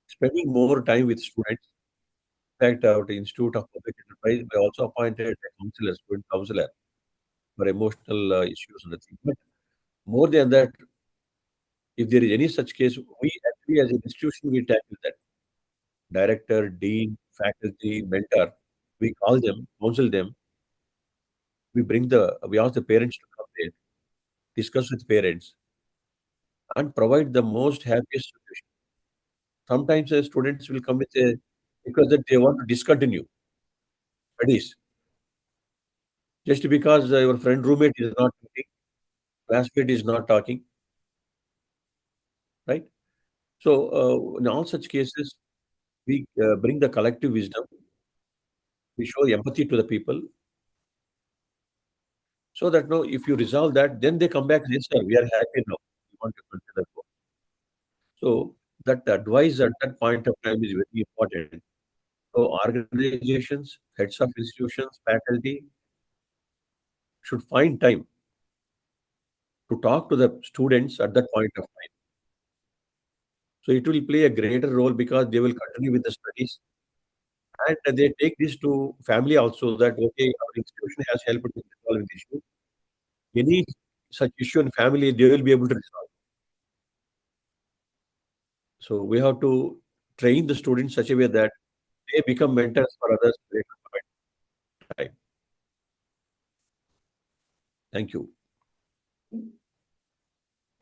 spending more time with students. In fact, our Institute of Public Enterprise, we also appointed a counselor, student counselor for emotional issues and things. But more than that, if there is any such case, we actually as an institution, we tackle that. Director, dean, faculty, mentor, we call them, counsel them, we ask the parents to come there, discuss with parents, and provide the most happiest solution. Sometimes students will come with a because that they want to discontinue studies just because your friend roommate is not talking, classmate is not talking, right? So in all such cases, we bring the collective wisdom, we show empathy to the people, so that no, if you resolve that, then they come back. Yes, sir, we are happy now. We want to consider. So that advice at that point of time is very important. So organizations, heads of institutions, faculty should find time to talk to the students at that point of time. So it will play a greater role because they will continue with the studies and they take this to family also that okay, our institution has helped in resolving the issue. Any such issue in family, they will be able to resolve. So we have to train the students such a way that they become mentors for others later in time. Thank you.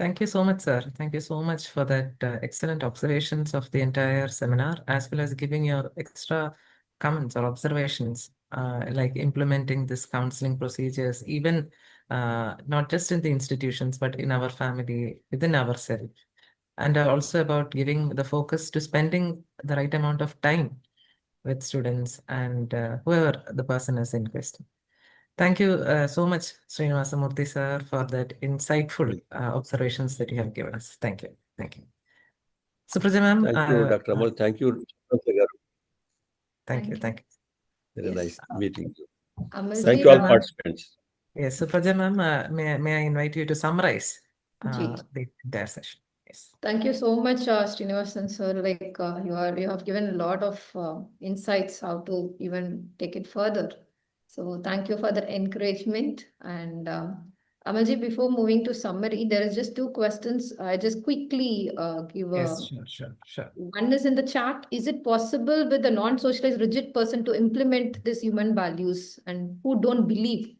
Thank you so much, sir. Thank you so much for that excellent observations of the entire seminar, as well as giving your extra comments or observations, like implementing this counseling procedures, even not just in the institutions, but in our family, within ourselves. And also about giving the focus to spending the right amount of time with students and whoever the person is in question. Thank you so much, Srinivasamurthy sir, for that insightful observations that you have given us. Thank you. Thank you. Supraja ma'am. Thank you, Dr. Amal. Thank you. Thank you. Thank you. Very nice meeting you. Amalji, Thank you all ma'am. participants. Yes, Supraja ma'am, may I invite you to summarize Ji. the entire session? Yes. Thank you so much, Srinivasan sir. Like you have given a lot of insights how to even take it further. So thank you for the encouragement. And Amalji, before moving to summary, there is just 2 questions. I just quickly give Yes, sure. one is in the chat. Is it possible with a non-socialized rigid person to implement these human values and who don't believe?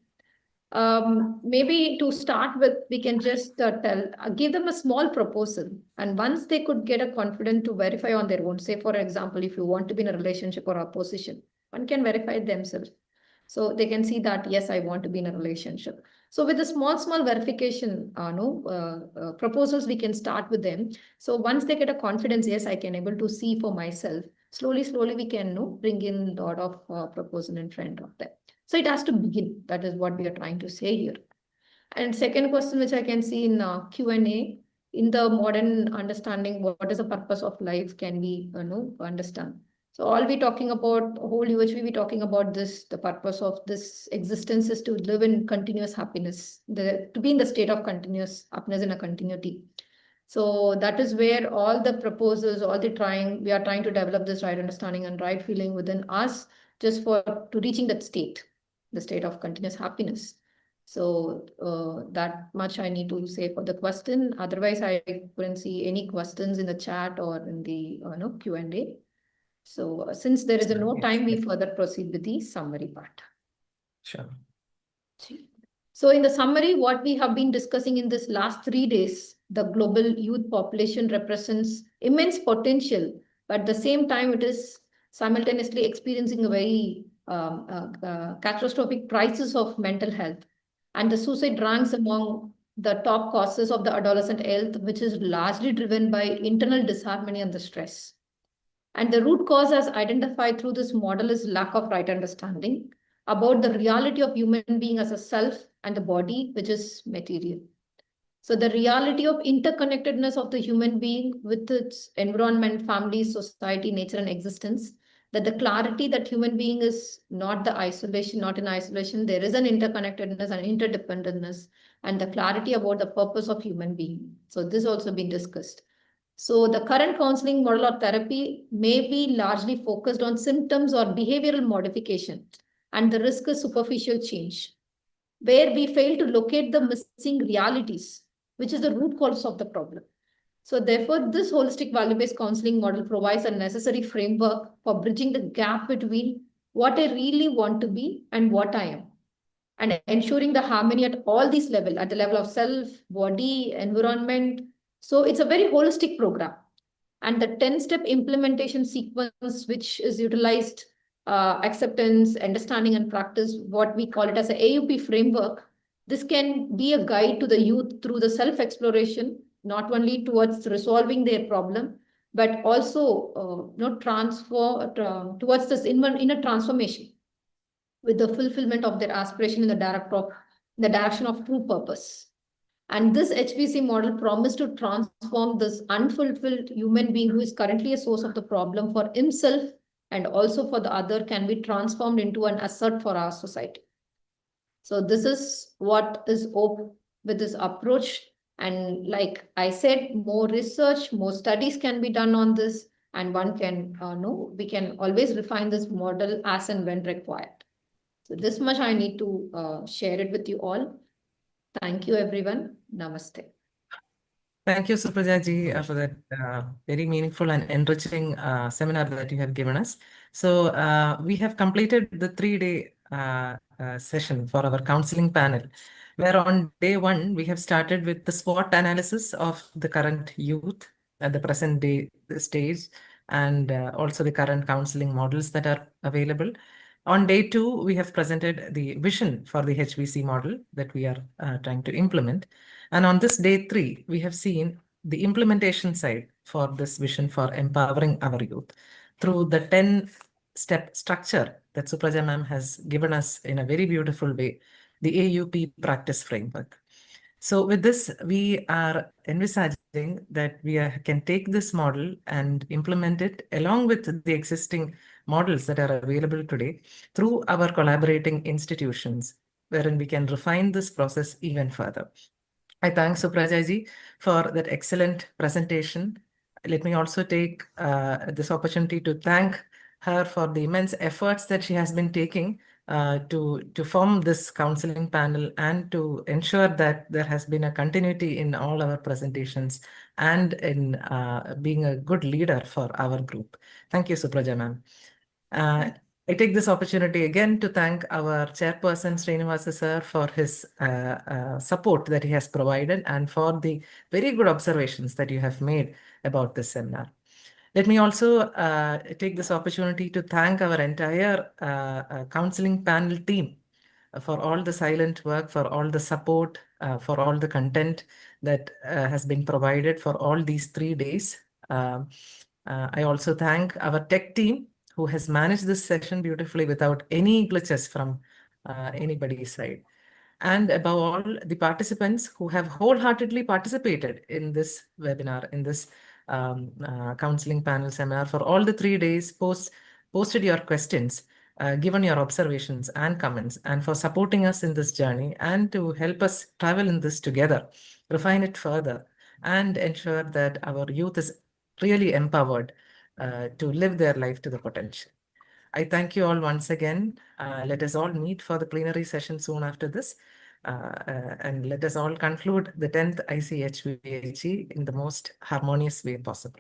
Maybe to start with, we can just give them a small proposal. And once they could get a confidence to verify on their own, say, for example, if you want to be in a relationship or a position, one can verify themselves. So they can see that, yes, I want to be in a relationship. So with the small verification, proposals, we can start with them. So once they get a confidence, yes, I can able to see for myself. Slowly, we can bring in a lot of proposal in front of them. So it has to begin. That is what we are trying to say here. And second question, which I can see in Q&A, in the modern understanding, what is the purpose of life, can we understand? So all we talking about, whole UHV, we talking about this, the purpose of this existence is to live in continuous happiness, to be in the state of continuous happiness in a continuity. So that is where all the proposals, we are trying to develop this right understanding and right feeling within us, just to reaching that state, the state of continuous happiness. So that much I need to say for the question. Otherwise, I couldn't see any questions in the chat or in the Q&A. So since there is no time, we further proceed with the summary part. Sure. So in the summary, what we have been discussing in this last 3 days, the global youth population represents immense potential, but at the same time, it is simultaneously experiencing a very catastrophic crisis of mental health. And the suicide ranks among the top causes of the adolescent health, which is largely driven by internal disharmony and the stress. And the root cause as identified through this model is lack of right understanding about the reality of human being as a self and the body, which is material. So the reality of interconnectedness of the human being with its environment, family, society, nature, and existence, that the clarity that human being is not in isolation, there is an interconnectedness and interdependentness, and the clarity about the purpose of human being. So this also been discussed. So the current counseling model or therapy may be largely focused on symptoms or behavioral modification, and the risk is superficial change, where we fail to locate the missing realities, which is the root cause of the problem. So therefore, this holistic value-based counseling model provides a necessary framework for bridging the gap between what I really want to be and what I am, and ensuring the harmony at all these levels, at the level of self, body, environment. So it's a very holistic program. And the 10-step implementation sequence, which is utilized, acceptance, understanding, and practice, what we call it as an AUP framework. This can be a guide to the youth through the self-exploration, not only towards resolving their problem, but also towards this inner transformation with the fulfillment of their aspiration in the direction of true purpose. And this HPC model promised to transform this unfulfilled human being who is currently a source of the problem for himself and also for the other, can be transformed into an asset for our society. So this is what is hope with this approach. And like I said, more research, more studies can be done on this, and one can we can always refine this model as and when required. So this much I need to share it with you all. Thank you, everyone. Namaste. Thank you, Supraja ji, for that very meaningful and enriching seminar that you have given us. So we have completed the 3-day session for our counseling panel, where on day one, we have started with the SWOT analysis of the current youth at the present day stage, and also the current counseling models that are available. On day two, we have presented the vision for the HBC model that we are trying to implement. And on this day three, we have seen the implementation side for this vision for empowering our youth through the 10-step structure that Supraja ma'am has given us in a very beautiful way, the AUP practice framework. So with this, we are envisaging that we can take this model and implement it along with the existing models that are available today through our collaborating institutions, wherein we can refine this process even further. I thank Supraja ji for that excellent presentation. Let me also take this opportunity to thank her for the immense efforts that she has been taking to form this counseling panel and to ensure that there has been a continuity in all our presentations and in being a good leader for our group. Thank you, Supraja ma'am. I take this opportunity again to thank our chairperson, Srinivasa sir, for his support that he has provided and for the very good observations that you have made about this seminar. Let me also take this opportunity to thank our entire counseling panel team for all the silent work, for all the support, for all the content that has been provided for all these 3 days. I also thank our tech team who has managed this session beautifully without any glitches from anybody's side. And above all, the participants who have wholeheartedly participated in this webinar, in this counseling panel seminar for all the 3 days, posted your questions, given your observations and comments, and for supporting us in this journey and to help us travel in this together, refine it further, and ensure that our youth is really empowered to live their life to the potential. I thank you all once again. Let us all meet for the plenary session soon after this. And let us all conclude the 10th ICHVHE in the most harmonious way possible.